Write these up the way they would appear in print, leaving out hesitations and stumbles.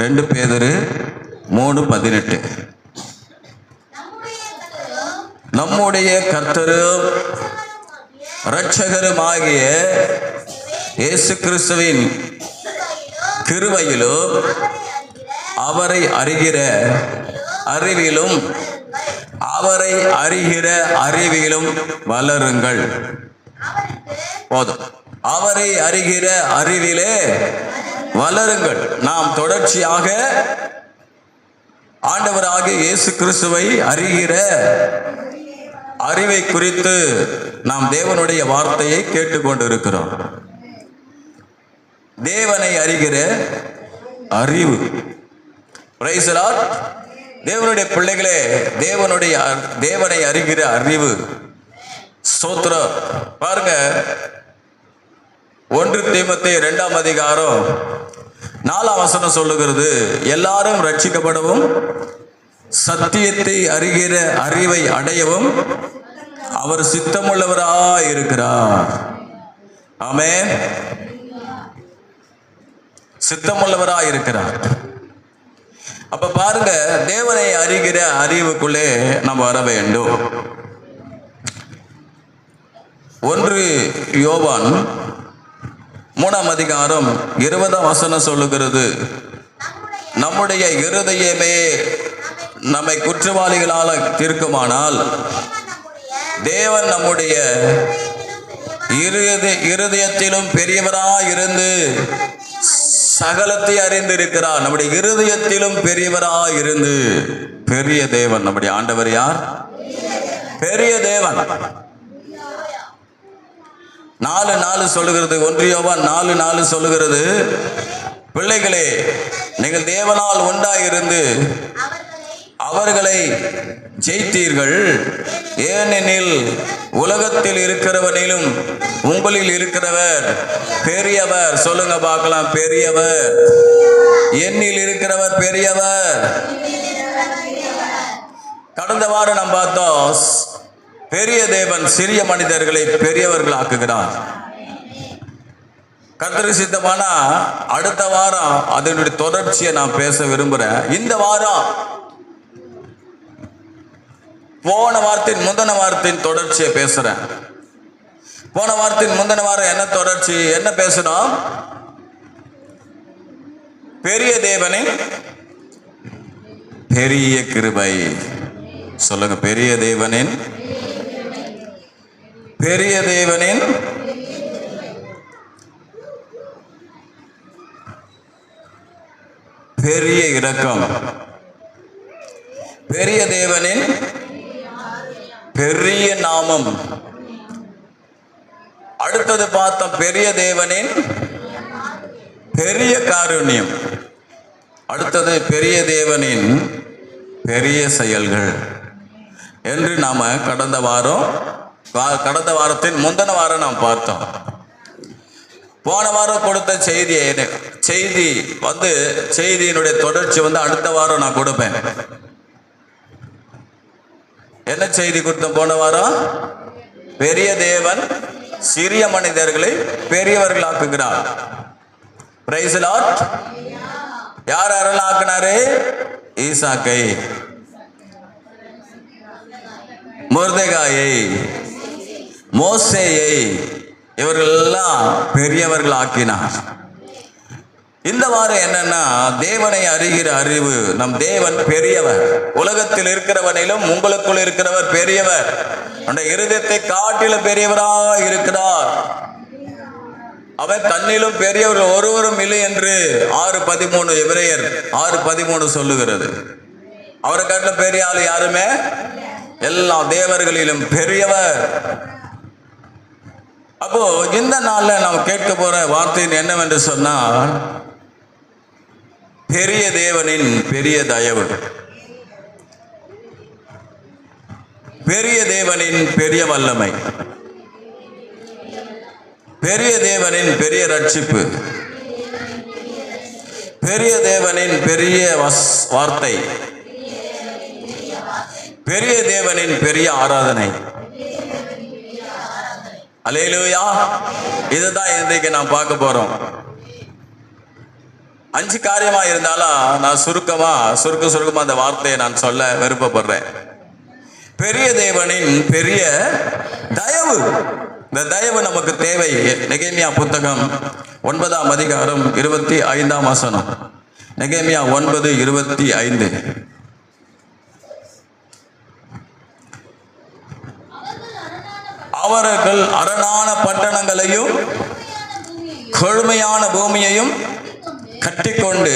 2 பேதுரு 3:18. நம்முடைய கர்த்தரும் இரட்சகருமாகிய இயேசு கிறிஸ்துவின் கிருபையிலும் அவரை அறிகிற அறிவிலும் வளருங்கள். போதும். அவரை அறிகிற அறிவிலே வளருங்கள். நாம் தொடர்ச்சியாக ஆண்டவராகிய இயேசு கிறிஸ்துவை அறிகிற அறிவை குறித்து நாம் தேவனுடைய வார்த்தையை கேட்டுக்கொண்டிருக்கிறோம். தேவனை அறிகிற அறிவு. Praise the Lord. தேவனுடைய பிள்ளைகளே, தேவனை அறிகிற அறிவு. ஸ்தோத்திரம். பாருங்க, 1 தீமோத்தேயு 2ஆம் அதிகாரம் 4ஆம் வசனம் சொல்லுகிறது, எல்லாரும் ரட்சிக்கப்படவும் சத்தியத்தை அறிகிற அறிவை அடையவும் அவர் சித்தமுள்ளவராய் இருக்கிறார். ஆமென். சித்தமுள்ளவராய் இருக்கிறார். அப்ப பாருங்க, தேவனை அறிகிற அறிவுக்குள்ளே நாம் வர வேண்டும். 1 யோவான் 3ஆம் அதிகாரம் 20ஆம் வசனம் சொல்லுகிறது, நம்முடைய இருதயமே நம்மை குற்றவாளிகளால் தீர்க்குமானால் தேவன் நம்முடைய இருதயத்திலும் பெரியவராய் இருந்து சகலத்தை அறிந்திருக்கிறார். நம்முடைய இருதயத்திலும் பெரியவராய் இருந்து. பெரிய தேவன் நம்முடைய ஆண்டவர் யார்? பெரிய தேவன். 4:4 சொல்லுகிறது, 1 யோவான் 4:4 சொல்லுகிறது, பிள்ளைகளே, நீங்கள் தேவனால் உண்டாயிருந்து அவர்களை ஜெயித்தீர்கள். ஏனெனில் உலகத்தில் இருக்கிறவனிலும் உங்களில் இருக்கிறவர் பெரியவர். சொல்லுங்க பார்க்கலாம், பெரியவர். என்னில் இருக்கிறவர் பெரியவர். கடந்த வாரம் நாம் பார்த்தோம், பெரிய தேவன் சிறிய மனிதர்களை பெரியவர்கள் ஆக்குகிறார். கர்த்தருக்கு சித்தமானா அடுத்த வாரம் அதனுடைய தொடர்ச்சியை நான் பேச விரும்புறேன். இந்த வாரம் போன வாரத்தின் முந்தின வாரத்தின் தொடர்ச்சியை பேசுறேன். போன வாரத்தின் முந்தின வாரம் என்ன தொடர்ச்சி, என்ன பேசணும்? பெரிய தேவனின் பெரிய கிருபை. சொல்லுங்க, பெரிய தேவனின் பெரிய இரக்கம். பெரிய தேவனின் பெரிய நாமம். அடுத்தது பார்த்தோம், பெரிய தேவனின் பெரிய காருண்யம். அடுத்தது பெரிய தேவனின் பெரிய செயல்கள் என்று நாம கடந்த வாரத்தின் முந்தின வாரம் நாம் பார்த்தோம். போன வாரம் கொடுத்த செய்தியினுடைய தொடர்ச்சி அடுத்த வாரம் நான் கொடுப்பேன். என்ன செய்தி கொடுத்தோம் போன வாரம்? பெரிய தேவன் சிறிய மனிதர்களை பெரியவர்கள் ஆக்குகிறார். Praise the Lord. யார் யாரெல்லாம் ஆக்குனாரு? ஈசாக்கை, மொர்தெகாயை, மோசேயை, இவர்கள் எல்லாம் பெரியவர்கள் ஆக்கினார். இந்த வாரம் என்னன்னா, தேவனை அறிகிற அறிவு. நம் தேவன் பெரியவர். உலகத்தில் இருக்கிறவனிலும் உங்களுக்குள் இருக்கிறவர் பெரியவர். அந்த இருதயத்தை காட்டிலும் பெரியவராய் இருக்கிறார். அவர் தன்னிலும் பெரியவர் ஒருவரும் இல்லை என்று 6:13 எபிரேயர் 6:13 சொல்லுகிறது. அவரை காட்டிலும் பெரிய ஆள் யாருமே, எல்லா தேவர்களிலும் பெரியவர். அப்போ இந்த நாள்ல நாம் கேட்க போற வார்த்தை என்னவென்று சொன்னால், பெரிய தேவனின் பெரிய தயவு. பெரிய தேவனின் பெரிய வல்லமை. பெரிய தேவனின் பெரிய ரட்சிப்பு. பெரிய தேவனின் பெரிய வார்த்தை. பெரிய தேவனின் பெரிய ஆராதனை. அல்லேலூயா. இதுதான் இன்றைக்கு நாம் பார்க்க போறோம். 5 காரியமா இருந்தாலும் நான் சுருக்கமா அந்த வார்த்தையை நான் சொல்ல விருப்பப்படுறேன். பெரிய தேவனின் பெரிய தயவு. இந்த தயவு நமக்கு தேவை. நெகேமியா புத்தகம் 9ஆம் அதிகாரம் 25ஆம் வசனம். நெகேமியா 9:25. அவர்கள் அரணான பட்டணங்களையும் கொழுமையான பூமியையும் கட்டிக்கொண்டு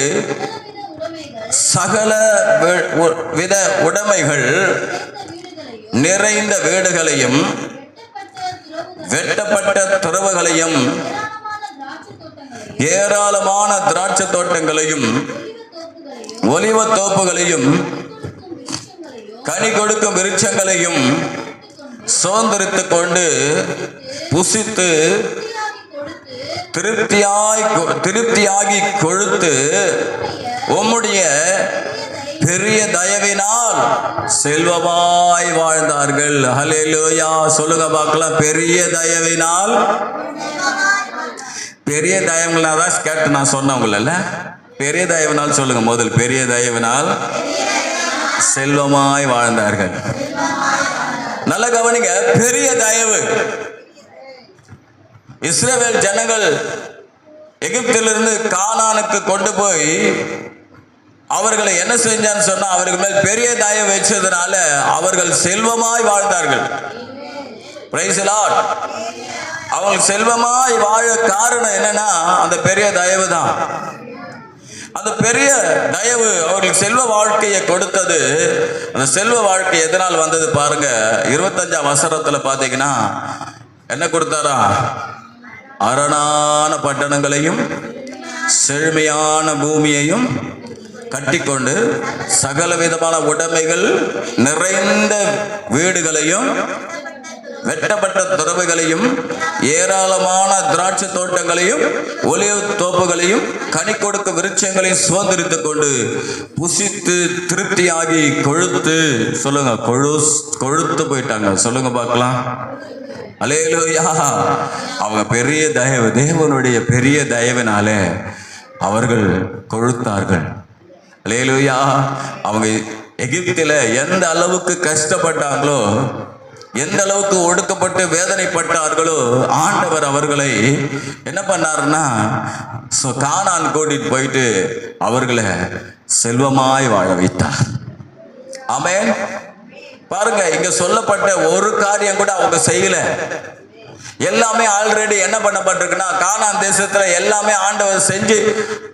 சகல வித உடைமைகள் நிறைந்த வீடுகளையும் வெட்டப்பட்ட துறவுகளையும் ஏராளமான திராட்சை தோட்டங்களையும் ஒலிவ தோப்புகளையும் கனி கொடுக்கும் விருட்சங்களையும் சுதந்திரித்துக் கொண்டு புசித்து திருப்தியாகி கொழுத்து உம்முடைய பெரிய தயவினால் செல்வமாய் வாழ்ந்தார்கள். ஹல்லேலூயா சொல்லுங்க பார்க்கலாம். பெரிய தயவினால். பெரிய தயவுனால தான் கேட்டு நான் சொன்னவங்கள பெரிய தயவினால் சொல்லுங்க முதல். பெரிய தயவினால் செல்வமாய் வாழ்ந்தார்கள். நல்ல கவனிங்க. பெரிய தயவு. இஸ்ரவேல் ஜனங்கள் எகிப்திலிருந்து கானானுக்கு கொண்டு போய் அவர்களை என்ன செஞ்சான்னு சொன்னா அவர்கள் மேல் பெரிய தயவு வச்சதுனால அவர்கள் செல்வமாய் வாழ்ந்தார்கள். Praise the Lord. அவங்க செல்வமாய் வாழ காரணம் என்னன்னா அந்த பெரிய தயவு தான். அந்த பெரிய தயவு அவர்களுக்கு செல்வ வாழ்க்கையை கொடுத்தது. அந்த செல்வ வாழ்க்கை எதனால் வந்தது பாருங்க. 25ஆம் வசனத்துல பாத்தீங்கன்னா என்ன கொடுத்தாரா? அரணான பட்டணங்களையும் செழுமையான பூமியையும் கட்டிக்கொண்டு சகல விதமான உடைமைகள் நிறைந்த வீடுகளையும் வெட்டப்பட்ட துறவுகளையும் ஏராளமான திராட்சை தோட்டங்களையும் ஒலிவ தோப்புகளையும் கனி கொடுக்க விருட்சங்களையும் சுதந்திரித்துக் கொண்டு புசித்து திருப்தியாகி கொழுத்து. சொல்லுங்க, கொழுத்து போயிட்டாங்க. சொல்லுங்க பார்க்கலாம். அல்லேலூயா. அவங்க பெரிய தயவு, தேவனுடைய பெரிய தயவினாலே அவர்கள் கொழுத்தார்கள். அல்லேலூயா. அவங்க எகிப்தில எந்த அளவுக்கு கஷ்டப்பட்டாங்களோ, எந்த அளவுக்கு ஒடுக்கப்பட்டு வேதனைப்பட்டார்களோ, ஆண்டவர் அவர்களை என்ன பண்ணாருன்னா கானான் கூட்டிட்டு போயிட்டு அவர்களை செல்வமாய் வாழ வைத்தார். ஆமென். பாருங்க, இங்க சொல்லப்பட்ட ஒரு காரியம் கூட அவங்க செய்யல. எல்லாமே ஆல்ரெடி என்ன பண்ணப்பட்டிருக்குன்னா கானான் தேசத்துல எல்லாமே ஆண்டவர் செஞ்சு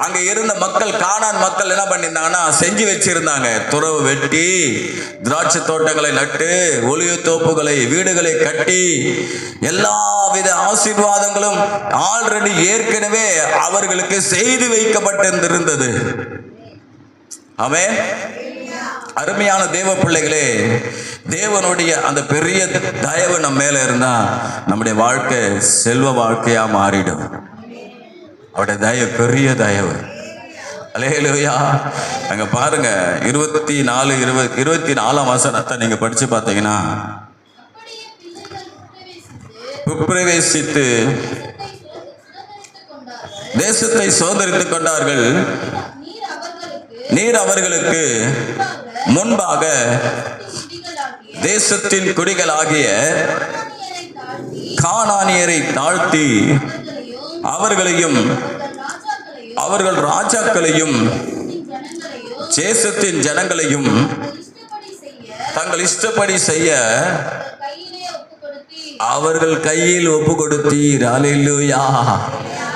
அங்க இருந்த மக்கள், கானான் மக்கள் என்ன பண்ணியிருந்தாங்கன்னா செஞ்சு வச்சிருந்தாங்க. துறவு வெட்டி திராட்சை தோட்டங்களை நட்டு ஒலிவ தோப்புகளை வீடுகளை கட்டி எல்லா வித ஆசீர்வாதங்களும் ஆல்ரெடி ஏற்கனவே அவர்களுக்கு செய்து வைக்கப்பட்டிருந்தது. ஆமென். அருமையான தேவ பிள்ளைகளே, தேவனுடைய அந்த பெரிய தயவு நம்ம மேல இருந்தா நம்முடைய வாழ்க்கை செல்வ வாழ்க்கையா மாறிடும். அவருடைய தயவு பெரிய தயவு. அல்லேலூயா. அங்க பாருங்க 24ஆம் வசனத்தை நீங்க படிச்சு பார்த்தீங்கன்னா, பிரவேசித்து தேசத்தை சுதந்திரித்துக் கொண்டார்கள். நீர் அவர்களுக்கு முன்பாக தேசத்தின் குடிகளாகிய கானானியரை தாழ்த்தி அவர்களையும் அவர்கள் ராஜாக்களையும் தேசத்தின் ஜனங்களையும் தங்கள் இஷ்டப்படி செய்ய அவர்கள் கையில் ஒப்பு கொடுத்தீர். அல்லேலூயா.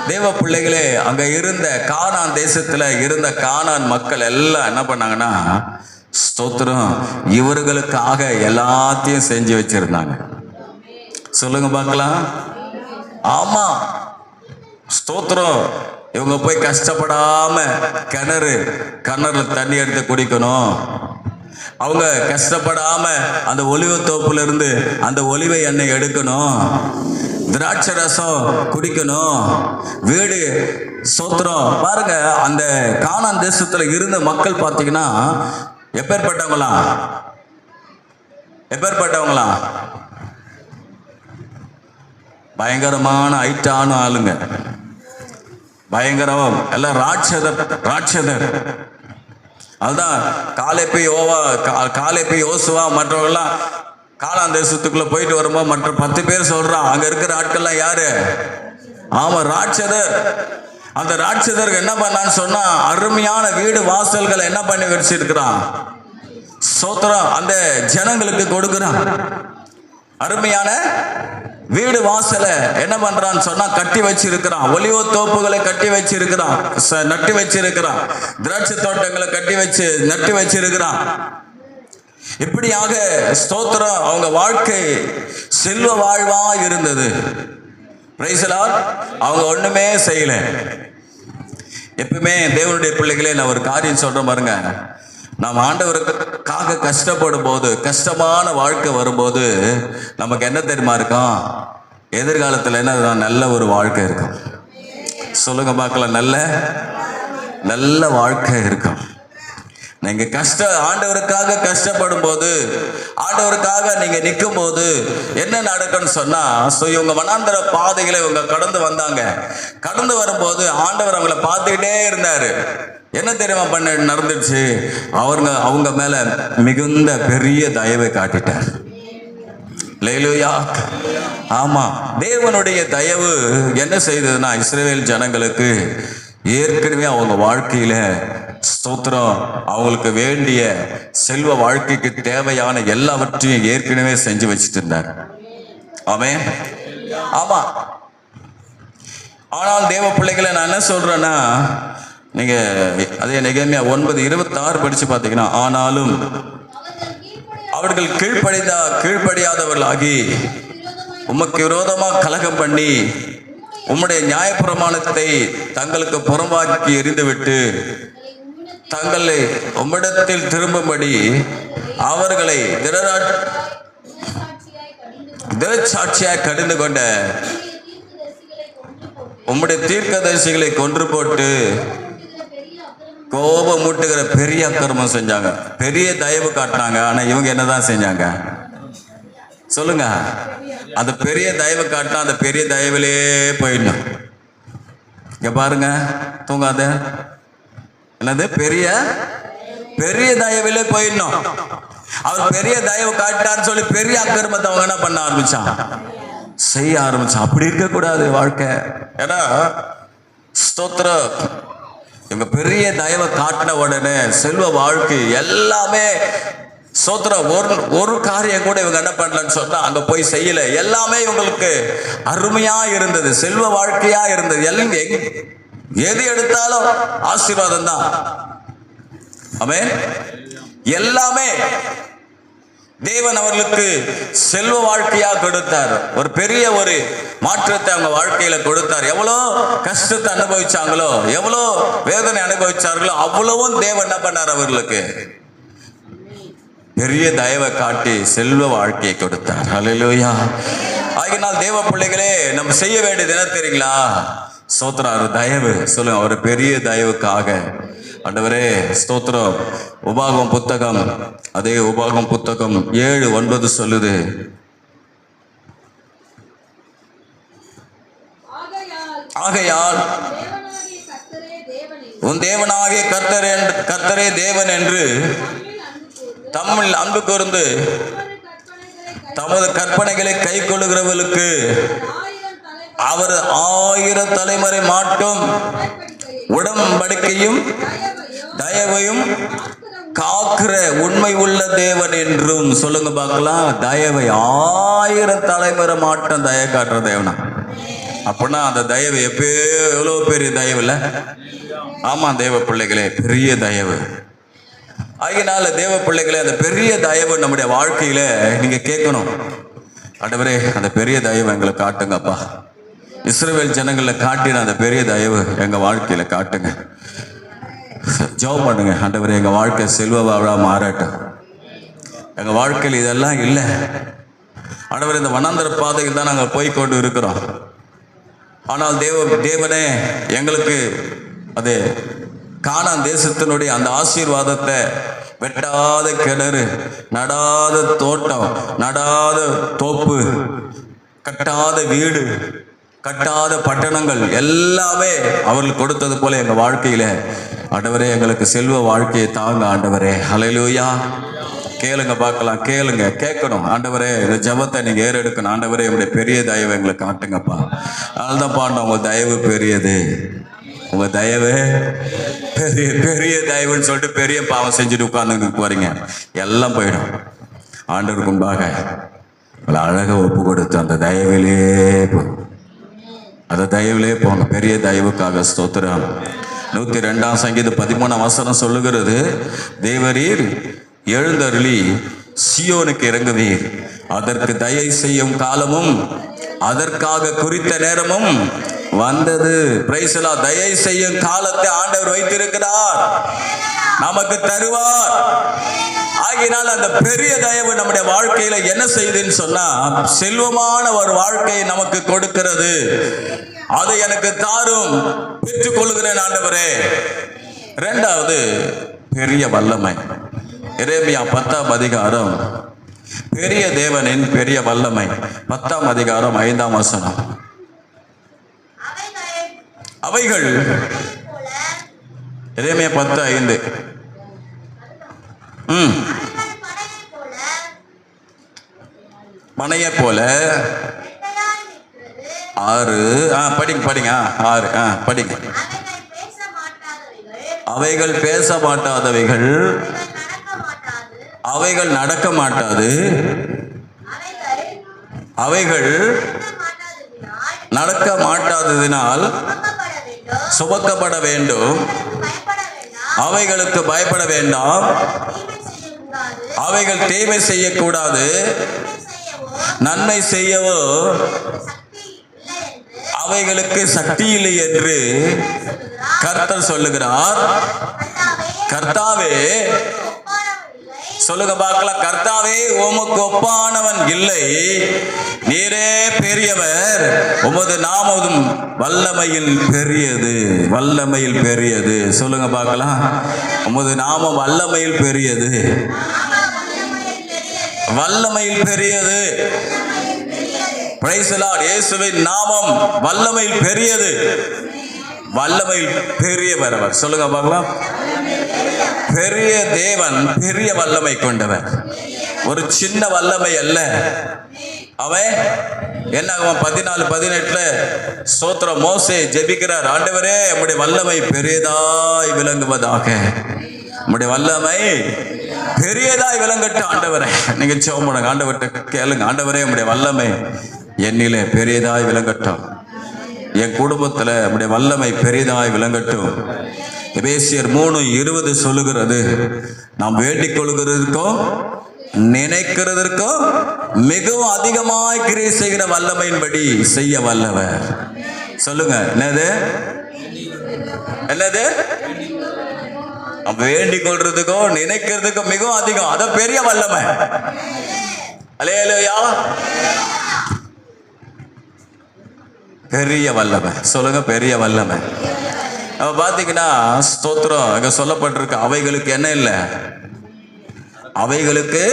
தேவ பிள்ளைகளே, அங்க இருந்த கானான் தேசத்துல இருந்த கானான் மக்கள் எல்லாம் என்ன பண்ணாங்கன்னா, ஸ்தோத்திரம், இவர்களுக்காக எல்லாத்தையும் செஞ்சு வச்சிருந்தாங்க. சொல்லுங்க பார்க்கலாம். ஆமா, ஸ்தோத்திரம். இவங்க போய் கஷ்டப்படாம கிணறுல தண்ணி எடுத்து குடிக்கணும். அவங்க கஷ்டப்படாம அந்த ஒலிவ தோப்புல இருந்து அந்த ஒலிவ எண்ணெய் எடுக்கணும், திராட்சை ரசம் குடிக்கணும், வீடு. ஸ்தோத்திரம். பாருங்க, அந்த கானான் தேசத்துல இருந்த மக்கள் பார்த்தீங்கன்னா எப்பேற்பட்டவங்களா? பயங்கரமான ஐட்டான ஆளுங்க. பயங்கரம், எல்லாம் ராட்சதர். அதுதான் காலேப்பு யோசுவா மற்றவங்கெல்லாம் கானான் தேசத்துக்குள்ள போயிட்டு வரும்போது மற்ற 10 பேர் சொல்றான், அங்க இருக்கிற ஆட்கள்லாம் யாரு? ஆமா, ராட்சதர். அந்த ராட்சதருக்கு என்ன பண்ணான்னு சொன்னா, அருமையான வீடு வாசல்களை என்ன பண்ணி வச்சிருக்கிறான்? சோத்திரம், அந்த ஜனங்களுக்கு கொடுக்கிறான். அருமையான வீடு வாசலை என்ன பண்றான்னு சொன்னா கட்டி வச்சிருக்கிறான். ஒலிவ தோப்புகளை கட்டி வச்சிருக்கிறான், நட்டி வச்சிருக்கிறான். திராட்சை தோட்டங்களை நட்டி வச்சிருக்கிறான். இப்படியாக ஸ்தோத்திரம், அவங்க வாழ்க்கை செல்வ வாழ்வா இருந்தது. Praise the Lord. அவங்க ஒண்ணுமே செய்யல. எப்பவுமே தேவனுடைய பிள்ளைகளே, நான் ஒரு காரியம் சொல்றேன் பாருங்க. நாம் ஆண்டவருக்காக கஷ்டப்படும் போது, கஷ்டமான வாழ்க்கை வரும்போது நமக்கு என்ன தெரியுமா இருக்கும்? எதிர்காலத்தில் என்ன, நல்ல ஒரு வாழ்க்கை இருக்கும். சொல்லுங்க பார்க்கலாம், நல்ல வாழ்க்கை இருக்கும். நீங்க ஆண்டவருக்காக கஷ்டப்படும் போது, ஆண்டவருக்காக நீங்க நிற்கும் போது என்ன நடக்கும்னு சொன்னா, இவங்க வனாந்தர பாதைகளை இவங்க கடந்து வந்தாங்க. கடந்து வரும்போது ஆண்டவர் அவங்கள பார்த்துக்கிட்டே இருந்தாரு. என்ன தெரியுமா நடந்துச்சு? அவங்க மேல மிகுந்த பெரிய தயவை காட்டிட்டார். அல்லேலூயா. ஆமா, தேவனுடைய தயவு என்ன செய்ததுன்னா, இஸ்ரவேல் ஜனங்களுக்கு ஏற்கனவே அவங்க வாழ்க்கையில ஸ்தோத்திரம், அவங்களுக்கு வேண்டிய செல்வ வாழ்க்கைக்கு தேவையான எல்லாவற்றையும் ஏற்கனவே செஞ்சு வச்சுட்டு இருந்தார். ஆமென். ஆமா. ஆனால் தேவ பிள்ளைகளை நான் என்ன சொல்றேன்னா, நீங்க அதே நெகேமியா 9:26 படிச்சு பார்த்தீங்கன்னா, ஆனாலும் அவர்கள் கீழ்ப்படியாதவர்களாகி உமக்கு விரோதமாக கலகம் பண்ணி உம்முடைய நியாயப்பிரமாணத்தை தங்களுக்கு புறம்பாக்கி எறிந்துவிட்டு தங்களை உம்மிடத்தில் திரும்பும்படி அவர்களை திரட்சாட்சியாய் கடிந்து கொண்ட உம்முடைய தீர்க்கதரிசிகளை கொன்று போட்டு கோபம் மூட்டுகிற பெரிய அக்கிரமம் செஞ்சாங்க. பெரிய தயவு காட்டினாங்க. ஆனா இவங்க என்னதான் செஞ்சாங்க? சொல்லுங்க. அந்த பெரிய தயவு காட்டினா அந்த பெரிய தயவிலே போயிடணும். இங்க பாருங்க, தூங்காத. என்னது? பெரிய தயவிலே போயிடணும். அவர் பெரிய தயவு காட்டான்னு சொல்லி பெரிய அக்கிரமத்தை அவங்க என்ன பண்ண ஆரம்பிச்சான்? செய்ய ஆரம்பிச்சான். அப்படி இருக்கக்கூடாது வாழ்க்கை. ஏன்னா ஸ்தோத்திரம், இவங்க பெரிய தயவை காட்டின உடனே செல்வ வாழ்க்கை எல்லாமே ஸ்தோத்திரம், ஒரு காரியம் கூட இவங்க என்ன பண்ணலன்னு சொன்னா அங்க போய் செய்யல. எல்லாமே இவங்களுக்கு அருமையா இருந்தது, செல்வ வாழ்க்கையா இருந்தது. எது எடுத்தாலும் ஆசீர்வாதம் தான். ஆமென். எல்லாமே தேவன் அவர்களுக்கு செல்வ வாழ்க்கையா கொடுத்தார். ஒரு பெரிய ஒரு மாற்றத்தை அவங்க வாழ்க்கையில கொடுத்தார். எவ்வளோ கஷ்டத்தை அனுபவிச்சாங்களோ, எவ்வளோ வேதனை அனுபவிச்சார்களோ, அவ்வளவும் தேவன் என்ன பண்ணார்? அவர்களுக்கு பெரிய தயவை காட்டி செல்வ வாழ்க்கையை கொடுத்தார். அல்லேலூயா. ஆகினால் தேவ பிள்ளைகளே, நம்ம செய்ய வேண்டியது என்ன தெரியுங்களா? ஸ்தோத்திரம், தயவு. சொல்லுங்க, ஒரு பெரிய தயவுக்காக ஆண்டவரே ஸ்தோத்திரம். உபாகமம் புத்தகம், அதே உபாகமம் புத்தகம் 7:9 சொல்லுது, ஆகையால் உன் தேவனாகிய கர்த்தரே தேவன் என்று தம்மில் அன்பு கூர்ந்து தமது கற்பனைகளை கை கொள்ளுகிறவர்களுக்கு அவர் 1000 தலைமுறை மாட்டும் உடன்படிக்கையும் தயவையும் காக்கிற உண்மை உள்ள தேவன் என்றும். சொல்லுங்க பார்க்கலாம். தயவை 1000 தலைமுறை மாட்டம் தய காட்டுற தேவனா? அப்படின்னா அந்த தயவு எவ்வளவு பெரிய தயவு இல்ல? ஆமா தேவ பிள்ளைகளே, பெரிய தயவு. ஆகினால தேவ பிள்ளைகளே, அந்த பெரிய தயவு நம்முடைய வாழ்க்கையில நீங்க கேட்கணும். ஆண்டவரே, அந்த பெரிய தயவு எங்களை காட்டுங்கப்பா. இஸ்ரவேல் ஜனங்களை காட்டின அந்த பெரிய தயவு எங்க வாழ்க்கையில காட்டுங்க. ஜெபம் பண்ணுங்க. ஆண்டவரே, எங்க வாழ்க்கை செல்வ வாழா மாறட்டும். எங்க வாழ்க்கையில் இதெல்லாம் இல்லை. ஆண்டவரே, இந்த வனாந்தர பாதையில் தான் நாங்கள் போய் கொண்டு இருக்கிறோம். ஆனால் தேவனே எங்களுக்கு அது கானான் தேசத்தினுடைய அந்த ஆசீர்வாதத்தை, வெட்டாத கிணறு, நடாத தோட்டம், நடாத தோப்பு, கட்டாத வீடு, கட்டாத பட்டணங்கள் எல்லாமே அவர்கள் கொடுத்தது போல எங்க வாழ்க்கையில ஆண்டவரே எங்களுக்கு செல்வ வாழ்க்கையை தாங்க ஆண்டவரே. ஹல்லேலூயா. கேளுங்க பார்க்கலாம், கேளுங்க, கேட்கணும். ஆண்டவரே இந்த ஜெபத்தை நீங்க ஏறெடுக்கணும். ஆண்டவரே உங்களுடைய பெரிய தயவு எங்களுக்கு காட்டுங்கப்பா. அதனால்தான் பாண்டோம், உங்க தயவு பெரியது, உங்க தயவு பெரிய பெரிய தயவுன்னு சொல்லிட்டு பெரிய பாவம் செஞ்சுட்டு உட்கார்ந்து போறீங்க, எல்லாம் போயிடும். ஆண்டவருக்கு முன்பாக அழகா ஒப்பு கொடுத்து அந்த தயவிலே அந்த தயவிலே போங்க. பெரிய தயவுக்காக ஸ்தோத்திரம். 102 சங்கீதம் 13 சொல்லுகிறது, தேவரீர் எழுந்தருளி சியோனுக்கு இறங்குவீர், அதற்கு தயை செய்யும் காலமும் அதற்காக குறித்த நேரமும் வந்தது. Praise the Lord. தயை செய்யும் காலத்தை ஆண்டவர் வைத்திருக்கிறார், நமக்கு தருவார். ஆகினால் அந்த பெரிய தயவு நம்முடைய வாழ்க்கையில என்ன செய்யுதுன்னு சொன்னா, செல்வமான ஒரு வாழ்க்கையை நமக்கு கொடுக்கிறது. அதை எனக்கு தாரும், பெற்றுக் கொள்கிறேன் ஆண்டவரே. இரண்டாவது பெரிய வல்லமை. எரேமியா 10ஆம் அதிகாரம், பெரிய தேவனின் பெரிய வல்லமை. 10ஆம் அதிகாரம் 5ஆம் வசனம். அவைகள் எரேமியா 10:5. மனையை போல 6 படிங்க 6 படிங்க. அவைகள் பேச மாட்டாதவைகள், அவைகள் நடக்க மாட்டாது, அவைகள் நடக்க மாட்டாததினால் சுமக்கப்பட வேண்டும், அவைகளுக்கு பயப்பட வேண்டாம், அவைகள் தீமை செய்யக்கூடாது, நன்மை செய்யவோ அவைகளுக்கு சக்தி இல்லை என்று கர்த்தர் சொல்லுகிறார். கர்த்தாவே, சொல்லுங்க பார்க்கலாம், கர்த்தாவே உமக்கு ஒப்பானவன் இல்லை, நீரே பெரியவர், உமது நாமம் வல்லமையில் பெரியது, வல்லமையில் பெரியது. சொல்லுங்க பார்க்கலாம், உமது நாமம் வல்லமையில் பெரியது, வல்லமையில் பெரியது. Praise the Lord. இயேசுவின் நாமம் வல்லமையில் பெரியது, வல்லமையில் பெரியவர் அவர். சொல்லுங்க பார்க்கலாம், பெரிய தேவன், பெரிய வல்லமை கொண்டவர், ஒரு சின்ன வல்லமை அல்ல. அவன் என்ன 14:18 ஸ்தோத்திரம், மோசே ஜெபிக்கிறார், ஆண்டவரே உம்முடைய வல்லமை பெரியதாய் விளங்குவதாக, உம்முடைய வல்லமை பெரியதாய் விளங்கட்டும் ஆண்டவரே. நீங்க ஜெபம் பண்ணுங்க, ஆண்டவர்கிட்ட கேளுங்க, ஆண்டவரே உம்முடைய வல்லமை என்னிலே பெரியதாய் விளங்கட்டும், என் குடும்பத்துல உம்முடைய வல்லமை பெரியதாய் விளங்கட்டும். எபேசியர் 3:20 சொல்லுகிறது, நாம் வேண்டிக் கொள்கிறதற்கும் நினைக்கிறதற்கும் மிகவும் அதிகமாய் கிரியை செய்கிற வல்லமையின்படி செய்ய வல்லவர். சொல்லுங்க, என்னது என்னது? வேண்டிக் கொள்றதுக்கும் நினைக்கிறதுக்கும் மிகவும் அதிகம், அத பெரிய வல்லமை. அல்லேலூயா. பெரிய வல்லமை. சொல்லுங்க, பெரிய வல்லமை. அப்ப பாத்தீங்கன்னா ஸ்தோத்திரம், இங்க சொல்லப்பட்டிருக்கு, அவைகளுக்கு என்ன இல்லை, அவைகளுக்கு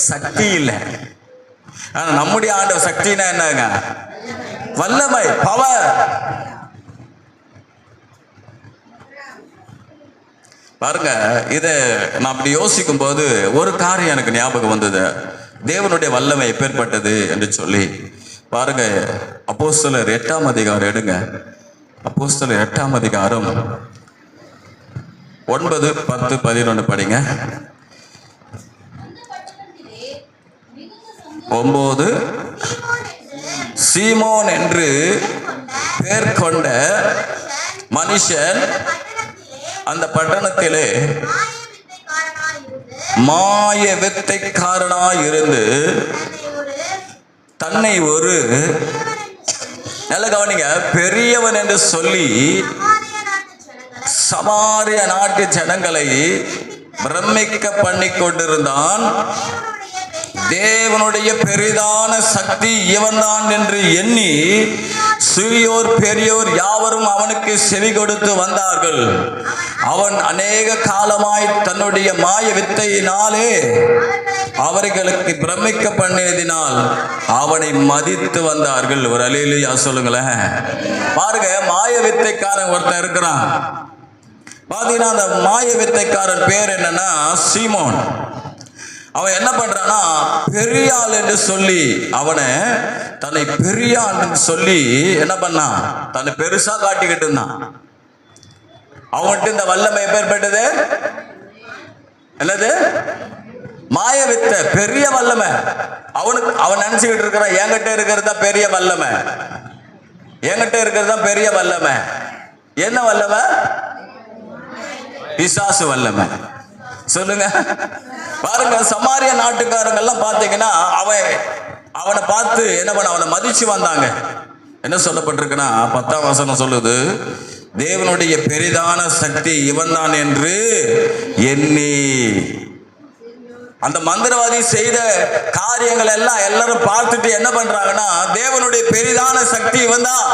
சக்தி இல்லை. ஆனா நம்முடைய ஆண்டவர் சக்தினா என்னங்க? வல்லமை, பவர். பாருங்க, இதை நான் அப்படி யோசிக்கும் போது ஒரு காரியம் எனக்கு ஞாபகம் வந்தது. தேவனுடைய வல்லமை எப்பேற்பட்டது என்று சொல்லி பாருங்க, அப்போஸ்தலர் 8ஆம் அதிகாரம் எடுங்க. அப்போஸ்தலர் 8ஆம் அதிகாரம் 9, 10, 11 படிங்க. 9, சீமோன் என்று பெயர் கொண்ட மனுஷன் அந்த பட்டணத்திலே மாய வித்தைக்காரனாய் இருந்து தன்னை ஒரு, நல்ல கவனிங்க, பெரியவன் என்று சொல்லி சமாரிய நாட்டு ஜனங்களை பிரமிக்க பண்ணி கொண்டிருந்தான். தேவனுடைய பெரிதான சக்தி இவன்தான் என்று எண்ணி சிறியோர் பெரியோர் யாவரும் அவனுக்கு செவி கொடுத்து வந்தார்கள். அவன் அநேக காலமாய் தன்னுடைய மாய வித்தையினாலே அவர்களுக்கு பிரமிக்க பண்ணியதினால் அவனை மதித்து வந்தார்கள். ஒரு அல்லேலூயா சொல்லுங்களேன். பாருங்க, மாய வித்தைக்காரன் ஒருத்தன் இருக்கிறான். பாத்தீங்கன்னா அந்த மாய வித்தைக்காரன் பேர் என்னன்னா சீமோன். அவன் என்ன பண்றான்னா, பெரிய ஆள் என்று சொல்லி அவனை தன்னை பெரிய ஆள் சொல்லி என்ன பண்ணான், தன்னை பெருசா காட்டிக்கிட்டு இருந்தான். அவன்கிட்ட இந்த வல்லமை எப்பேற்பட்டது? என்னது? மாய வித்தை, பெரிய வல்லமை. அவன் நினைச்சுக்கிட்டு இருக்கிறான், என்கிட்ட இருக்கிறதா பெரிய வல்லமை, என்கிட்ட இருக்கிறதா பெரிய வல்லமை. என்ன வல்லமை? பிசாசு வல்லமை. சொல்லுங்க. பாருங்க, சமாரிய நாட்டுக்காரங்க எல்லாம் பாத்தீங்கன்னா அவனை பார்த்து என்ன பண்ண, அவனை மதிச்சு வந்தாங்க. என்ன சொல்லப்பட்டிருக்குன்னா 10ஆம் வசனம் சொல்லுது, தேவனுடைய பெரிதான சக்தி இவன் தான் என்று எண்ணி. அந்த மந்திரவாதி செய்த காரியங்கள் எல்லாம் எல்லாரும் பார்த்துட்டு என்ன பண்றாங்கன்னா, தேவனுடைய பெரிதான சக்தி இவன் தான்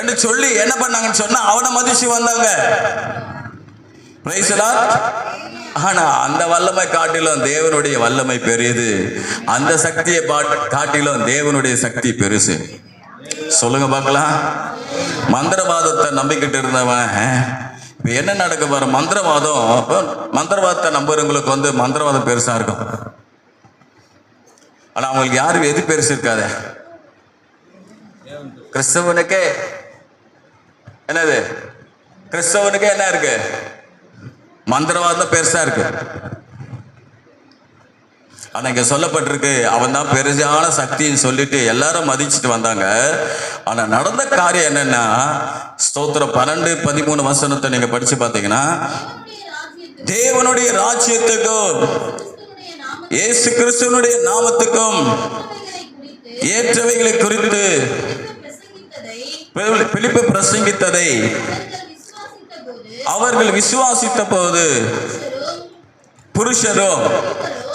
என்று சொல்லி என்ன பண்ணாங்கன்னு சொன்னா அவனை மதிச்சு வந்தாங்க. Praise the Lord. ஆனா அந்த வல்லமை காட்டிலும் தேவனுடைய வல்லமை பெரியது. அந்த சக்தியை காட்டிலும் தேவனுடைய சக்தி பெருசு. சொல்லுங்க பார்க்கலாம். மந்திரவாதத்தை நம்பிக்கிட்டு இருந்தவன் இப்ப என்ன நடக்க பாரு, மந்திரவாதத்தை நம்புறவங்களுக்கு மந்திரவாதம் பெருசா இருக்கும். ஆனா அவங்களுக்கு யாரும் எது பெருசு இருக்காது. கிறிஸ்தவனுக்கே என்னது, கிறிஸ்தவனுக்கே என்ன இருக்கு, மந்திரவாதம் பெருசா இருக்கு. ஆனா இங்க சொல்லப்பட்டிருக்கு, அவன் தான் பெருசான சக்தின்னு சொல்லிட்டு எல்லாரும் மதிச்சுட்டு வந்தாங்க. ஆனா நடந்த காரியம் என்னன்னா, ஸ்தோத்திரம் 12-13 வசனத்தை நீங்க படிச்சு பாத்தீங்கன்னா, தேவனுடைய ராஜ்யத்துக்கும் இயேசு கிறிஸ்துவினுடைய நாமத்துக்கும் ஏற்றவைகளை குறித்து பிலிப்பு பிரசங்கித்ததை அவர்கள் விசுவாசித்த போது புருஷரும்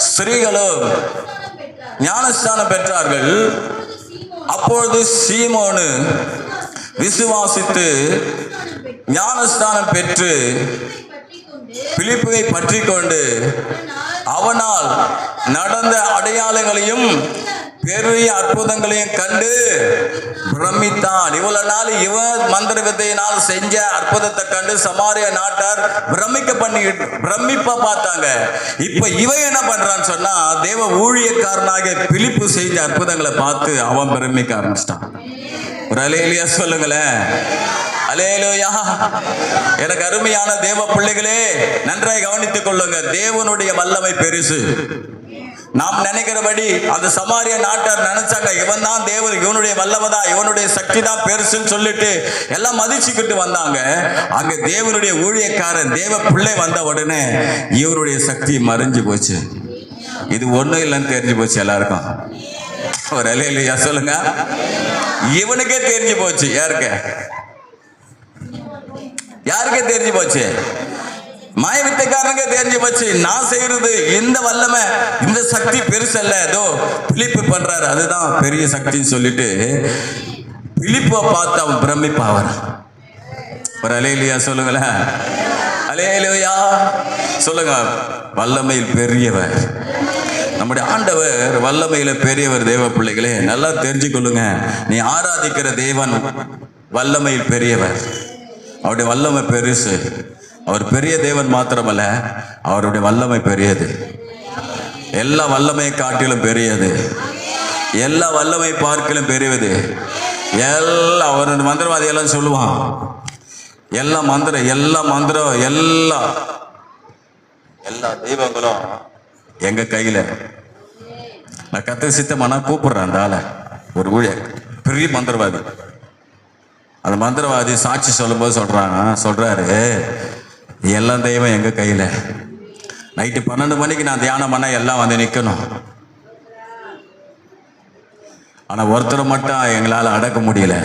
ஸ்திரீகளும் ஞானஸ்தானம் பெற்றார்கள். அப்பொழுது சீமோனு விசுவாசித்து ஞானஸ்தானம் பெற்று பிலிப்பை பற்றி கொண்டு அவனால் நடந்த அடையாளங்களையும் பெரிய அற்புதங்களையும் கண்டு பிரமித்தான். இவ்வளவு நாள் இவன் மந்திர வித்தையினால் செஞ்ச அற்புதத்தை கண்டு சமாரிய நாட்டார் பிரமிப்பா பார்த்தாங்க. இப்ப இவன் என்ன பண்றான்னு சொன்னா, தேவ ஊழியக்காரனாக பிலிப்பு செஞ்ச அற்புதங்களை பார்த்து அவன் பிரமிக்க ஆரம்பிச்சிட்டான். ஒரு அல்லேலூயா சொல்லுங்களேன். அல்லேலூயா. எனக்கு அருமையான தேவ பிள்ளைகளே, நன்றாய் கவனித்துக் கொள்ளுங்க. தேவனுடைய வல்லமை பெருசு. நாம் நினைக்கிறபடி அந்த சமாரிய நாட்டார் நினைச்சாங்க, இவன் தான் தேவன், இவனுடைய வல்லமைதான், இவனுடைய சக்தி தான் பெருசுன்னு சொல்லிட்டு எல்லாம் மதிச்சுக்கிட்டு வந்தாங்க. அங்க தேவனுடைய ஊழியக்காரன் தேவ பிள்ளை வந்த உடனே இவருடைய சக்தி மறைஞ்சு போச்சு. இது ஒண்ணும் இல்லைன்னு தெரிஞ்சு போச்சு எல்லாருக்கும். ஒரு அல்லேலூயா சொல்லுங்க. இவனுக்கே தெரிஞ்சு போச்சு. யாருக்கே தெரிஞ்சு போச்சு? மாய வித்தைக்காரனுக்கே தெரிஞ்சு போச்சு. நான் செய்யறது இந்த வல்லமை, இந்த சக்தி பெருசு அல்ல, ஏதோ பிலிப்பு பண்றாரு அதுதான் பெரிய சக்தின்னு சொல்லிட்டு பிலிப்பை பார்த்து அவன் பிரமிப்பாவான். ஒரு அல்லேலூயா சொல்லுங்களேன். அல்லேலூயா சொல்லுங்க. வல்லமையில் பெரியவர் நம்முடைய ஆண்டவர், வல்லமையில பெரியவர். தேவ பிள்ளைகளே, நல்லா தெரிஞ்சு கொள்ளுங்க. நீ ஆராதிக்கிற தேவன் வல்லமையில் பெரியவர். அவருடைய வல்லமை பெருசு. அவர் பெரிய தேவன் மாத்திரமல்ல, அவருடைய வல்லமை பெரியது. எல்லா வல்லமையை காட்டிலும் பெரியது. எல்லா வல்லமை பார்க்கலும் பெரியது. எல்லா ஒரு மந்திரவாதி எல்லாம் சொல்லுவான், எல்லா மந்திரம் எல்லா தெய்வங்களும் எங்க கையில. நான் கத்து சித்தமானா கூப்பிடுறேன் அந்த ஆளை, ஒரு ஊழியர் பெரிய மந்திரவாதி. அந்த மந்திரவாதி சாட்சி சொல்லும்போது சொல்றாரு, எல்லா தெய்வம் எங்க கையில. நைட்டு 12 மணிக்கு நான் தியானம் பண்ண எல்லாம் வந்து நிக்கணும். ஆனால் ஒருத்தரை மட்டும் எங்களால் அடக்க முடியல.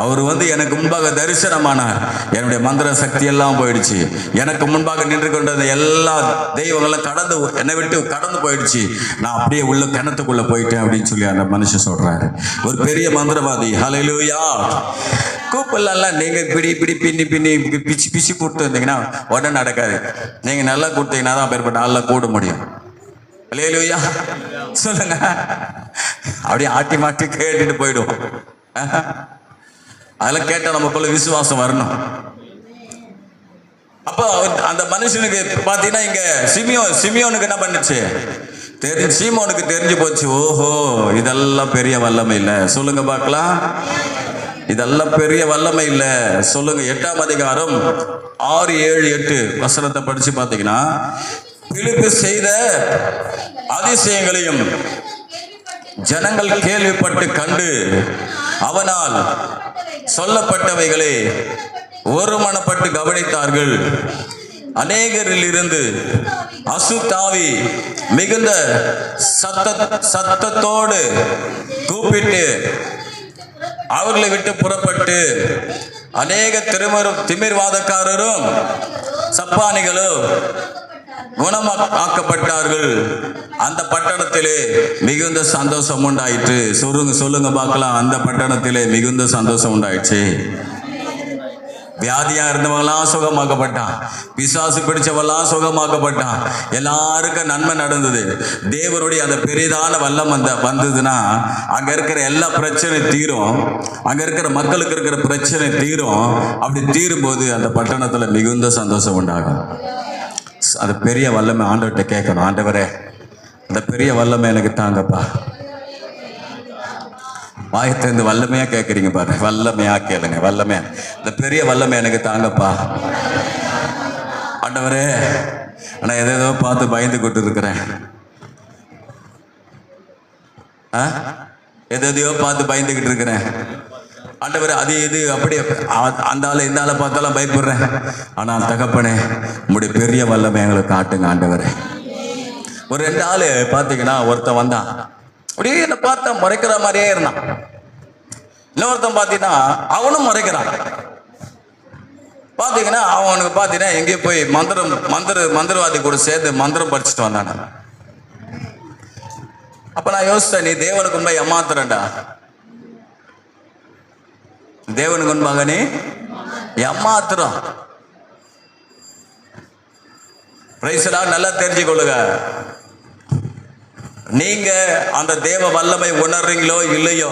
அவர் எனக்கு முன்பாக தரிசனமானார். என்னுடைய மந்திர சக்தி எல்லாம் போயிடுச்சு. எனக்கு முன்பாக நின்று கொண்ட எல்லா தெய்வங்களும் என்னை விட்டு கடந்து போயிடுச்சு. நான் அப்படியே உள்ள கிணத்துக்குள்ள போயிட்டேன் அப்படின்னு சொல்லி அந்த மனுஷன் சொல்றாரு. ஒரு பெரிய மந்திரவாதி. ஹல்லேலூயா. கூப்பிடலாம். நீங்க இப்படி பின்னி பிச்சு பிச்சு கொடுத்து வந்தீங்கன்னா உடனே நடக்காது. நீங்க நல்லா கொடுத்தீங்கன்னா தான் பேர்பட்ட ஆள்ல கூட முடியும். ஹல்லேலூயா சொல்லுங்க. அப்படியே ஆட்டி மாட்டி கேட்டுட்டு போயிடும். அதெல்லாம் கேட்டால் நமக்குள்ள விசுவாசம் வரணும். அப்போ அந்த மனுஷனுக்கு பார்த்தீங்கன்னா இங்க சிமியோனுக்கு என்ன பண்ணுச்சு? சீமோனுக்கு தெரிஞ்சு போச்சு. ஓஹோ, இதெல்லாம் பெரிய வல்லமை இல்லை. சொல்லுங்க பார்க்கலாம். இதெல்லாம் பெரிய வல்லமை இல்லை. சொல்லுங்க. 8ஆம் அதிகாரம் 6, 7, 8 வசனத்தை படிச்சு பார்த்தீங்கன்னா, பிலிப்பு செய்த அதிசயங்களையும் ஜனங்கள் கேள்விப்பட்டு கண்டு அவனால் சொல்லப்பட்டவைகளை ஒருமனப்பட்டு கவனித்தார்கள். அநேகரில் இருந்து அசுத்தாவி மிகுந்த சத்தத்தோடு கூப்பிட்டு அவர்களை விட்டு புறப்பட்டு அநேக திமிர்வாதக்காரரும் சப்பானிகளும் குணமாக்கப்பட்டார்கள். அந்த பட்டணத்திலே மிகுந்த சந்தோஷம் உண்டாயிற்று. சொல்லுங்க பார்க்கலாம். அந்த பட்டணத்திலே மிகுந்த சந்தோஷம் உண்டாயிடுச்சு. வியாதியா இருந்தவங்களாம் சுகமாக்கப்பட்டான். பிசாசு பிடிச்சவெல்லாம் சுகமாக்கப்பட்டான். எல்லாருக்கும் நன்மை நடந்தது. தேவனுடைய அந்த பெரிதான வல்லம் வந்ததுன்னா அங்க இருக்கிற எல்லா பிரச்சனையும் தீரும். அங்க இருக்கிற மக்களுக்கு இருக்கிற பிரச்சனை தீரும். அப்படி தீரும் போது அந்த பட்டணத்துல மிகுந்த சந்தோஷம் உண்டாகும். அது பெரிய வல்லமை ஆண்டவர்கிட்ட கேட்கணும். ஆண்டவரே, அந்த பெரிய வல்லமை எனக்கு தாங்கப்பா. வாயத்திலிருந்து வல்லமையா கேட்குறீங்க பாரு. வல்லமையா கேளுங்க. வல்லமையா, இந்த பெரிய வல்லமை எனக்கு தாங்கப்பா ஆண்டவரே. நான் எதோ பார்த்து பயந்து கொண்டு இருக்கிறேன். எதையோ பார்த்து பயந்துகிட்டு இருக்கிறேன் ஆண்டவரே. அது இது அப்படியே அந்த ஆளை இந்த ஆளை பார்த்தாலும் பயப்படுறேன். ஆனால் தகப்பனே, உங்களுடைய பெரிய வல்லமை எங்களுக்கு காட்டுங்க ஆண்டவரே. ஒரு 2 ஆள் பார்த்தீங்கன்னா, ஒருத்தன் வந்தான். அப்படியே என்னை பார்த்தா முறைக்கிற மாதிரியே இருந்தான். இன்னொருத்தன் பார்த்தீங்கன்னா அவனும் முறைக்கிறான். பார்த்தீங்கன்னா அவனுக்கு பார்த்தீங்கன்னா எங்கேயும் போய் மந்திரவாதி கூட சேர்ந்து மந்திரம் படிச்சுட்டு வந்தானே. அப்ப நான் யோசித்தேன், நீ தேவனுக்கு முன்பாக ஏமாத்துறேன்டா. தேவனுக்கு முன்பாக நீ ஏமாத்துறோம். நல்லா தெரிஞ்சுக்கொள்ளுங்க. நீங்க அந்த தேவ வல்லமை உணர்றீங்களோ இல்லையோ,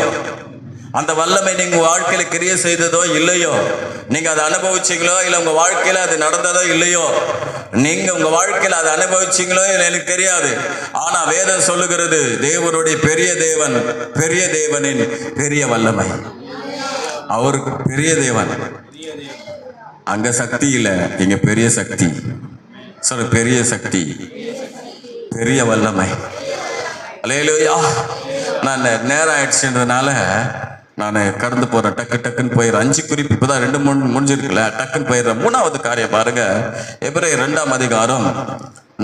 அந்த வல்லமை நீங்க வாழ்க்கையில கிரியை செய்ததோ இல்லையோ, நீங்க அதை அனுபவிச்சீங்களோ இல்ல உங்க வாழ்க்கையில அது நடந்ததோ இல்லையோ, நீங்க உங்க வாழ்க்கையில அதை அனுபவிச்சீங்களோ எனக்கு தெரியாது. ஆனா வேதம் சொல்லுகிறது, தேவனுடைய பெரிய தேவனின் பெரிய வல்லமை. அவருக்கு பெரிய தேவன். அங்க சக்தி இல்ல, இங்க பெரிய சக்தி. சொல்ல, பெரிய சக்தி, பெரிய வல்லமை. அல்லேலூயா. நான் நேரம் ஆயிடுச்சுன்றதுனால நான் கடந்து போறேன். டக்குன்னு போயிடுறேன். 5 குறிப்பு இப்பதான் 2 முடிஞ்சிருக்குல்ல, டக்குன்னு போயிடுறேன். 3வது காரியம் பாருங்க. எபிரேயர் 2ஆம் அதிகாரம்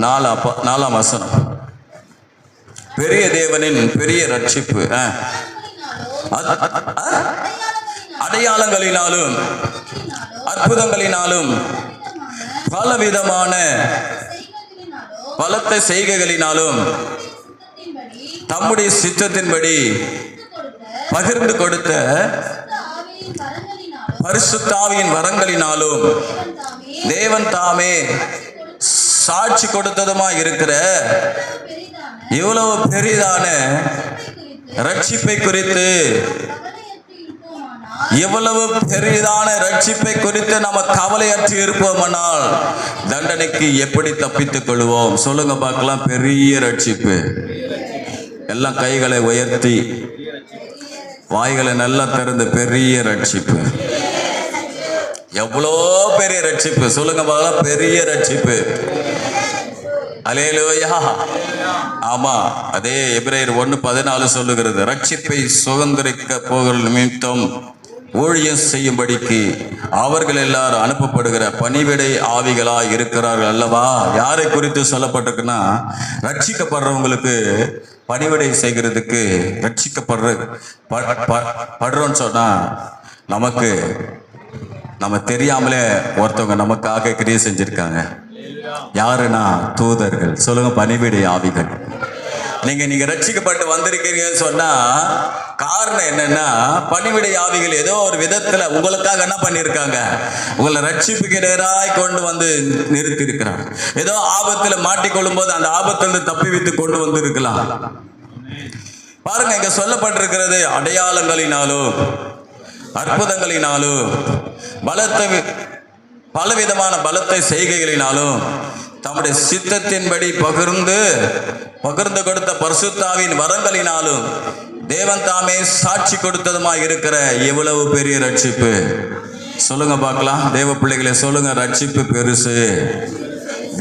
4ஆம் வசனம். பெரிய தேவனின் பெரிய ரட்சிப்பு. அடையாளங்களினாலும் அற்புதங்களினாலும் பலவிதமான பலத்த செய்கைகளினாலும் தம்முடைய சித்தத்தின்படி பகிர்ந்து கொடுத்த பரிசுத்த ஆவியின் வரங்களினாலும் தேவன் தாமே சாட்சி கொடுத்ததுமா இருக்கிற இவ்வளவு பெரிதான ரட்சிப்பை குறித்து, இவ்வளவு பெரிதான ரட்சிப்பை குறித்து நம்ம கவலையற்று இருப்போமானால் தண்டனைக்கு எப்படி தப்பித்துக் கொள்வோம்? சொல்லுங்க பார்க்கலாம். பெரிய ரட்சிப்பு. எல்லாம் கைகளை உயர்த்தி வாய்களை நல்லா திறந்து, பெரிய ரட்சிப்பு. எவ்வளோ பெரிய ரட்சிப்பு. சொல்லுங்க பார்க்கலாம். பெரிய ரட்சிப்பு. அல்லேலூயா. ஆமா, அதே எபிரேயர் 1:14 சொல்லுகிறது, ரட்சிப்பை சுதந்திரிக்க போகிற நிமித்தம் ஊழியம் செய்யும்படிக்கு அவர்கள் எல்லாரும் அனுப்பப்படுகிற பணிவிடை ஆவிகளாய் இருக்கிறார்கள் அல்லவா. யாரை குறித்து சொல்லப்பட்டிருக்குன்னா, ரட்சிக்கப்படுறவங்களுக்கு பணிவிடை செய்கிறதுக்கு படுறோன்னு சொன்னா நமக்கு நம்ம தெரியாமலே ஒருத்தவங்க நமக்காக கிரியை செஞ்சிருக்காங்க. யாருன்னா தூதர்கள். சொல்லுங்க, பணிவிடை ஆவிகள். நீங்க ரட்சிக்கப்பட்டு வந்திருக்கீங்கன்னு சொன்னா காரணம் என்னன்னா, பணிவிடை ஆவிகள் ஏதோ ஒரு விதத்துல உங்களுக்காக என்ன பண்ணிருக்காங்க, உங்களை ரட்சிப்புக்கு நேராய் கொண்டு வந்து நிறுத்தி இருக்கிறார். ஏதோ ஆபத்துல மாட்டிக்கொள்ளும் போது அந்த ஆபத்திலிருந்து தப்பி வைத்து கொண்டு வந்து இருக்கலாம். பாருங்க, இங்க சொல்லப்பட்டிருக்கிறது, அடையாளங்களினாலும் அற்புதங்களினாலும் பலவிதமான பலத்தை செய்கைகளினாலும் தம்முடைய சித்தத்தின்படி பகிர்ந்து கொடுத்த பரிசுத்தாவின் வரங்களினாலும் தேவன் தாமே சாட்சி கொடுத்ததுமாய் இருக்கிற எவ்வளவு பெரிய ரட்சிப்பு. சொல்லுங்க பார்க்கலாம், தேவ பிள்ளைகளை சொல்லுங்க, ரட்சிப்பு பெருசு.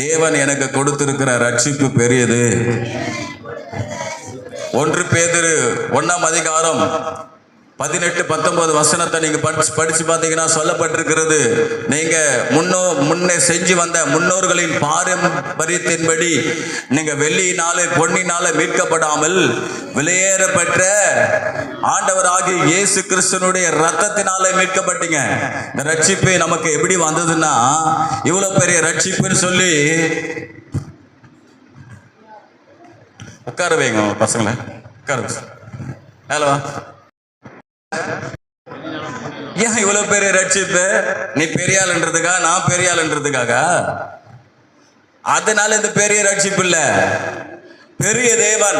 தேவன் எனக்கு கொடுத்திருக்கிற ரட்சிப்பு பெரியது. 1 பேதுரு 1ஆம் அதிகாரம் 18-19 வசனத்தை நீங்க படிச்சு பார்த்தீங்கன்னா சொல்லப்பட்டிருக்கிறது, நீங்க முன்னே செஞ்சு வந்த முன்னோர்களின் பாரம்பரியத்தின்படி நீங்க வெள்ளியினால பொன்னினால மீட்கப்படாமல் விலையேறப்பட்ட ஆண்டவராகிய இயேசு கிறிஸ்துனுடைய ரத்தத்தினால மீட்கப்பட்டீங்க. இந்த ரட்சிப்பு நமக்கு எப்படி வந்ததுன்னா, இவ்வளவு பெரிய ரட்சிப்புன்னு சொல்லி உட்கார வைங்க பசங்களை, உட்கார. ஹலோ, ஏன் இவ்வளவு பெரிய ரட்சிப்பு? நீ பெரியாள்ன்றதுக்காக, நான் பெரியாள்ன்றதுக்காக? அதனால இந்த பெரிய ரட்சிப்பு இல்ல. பெரிய தேவன்,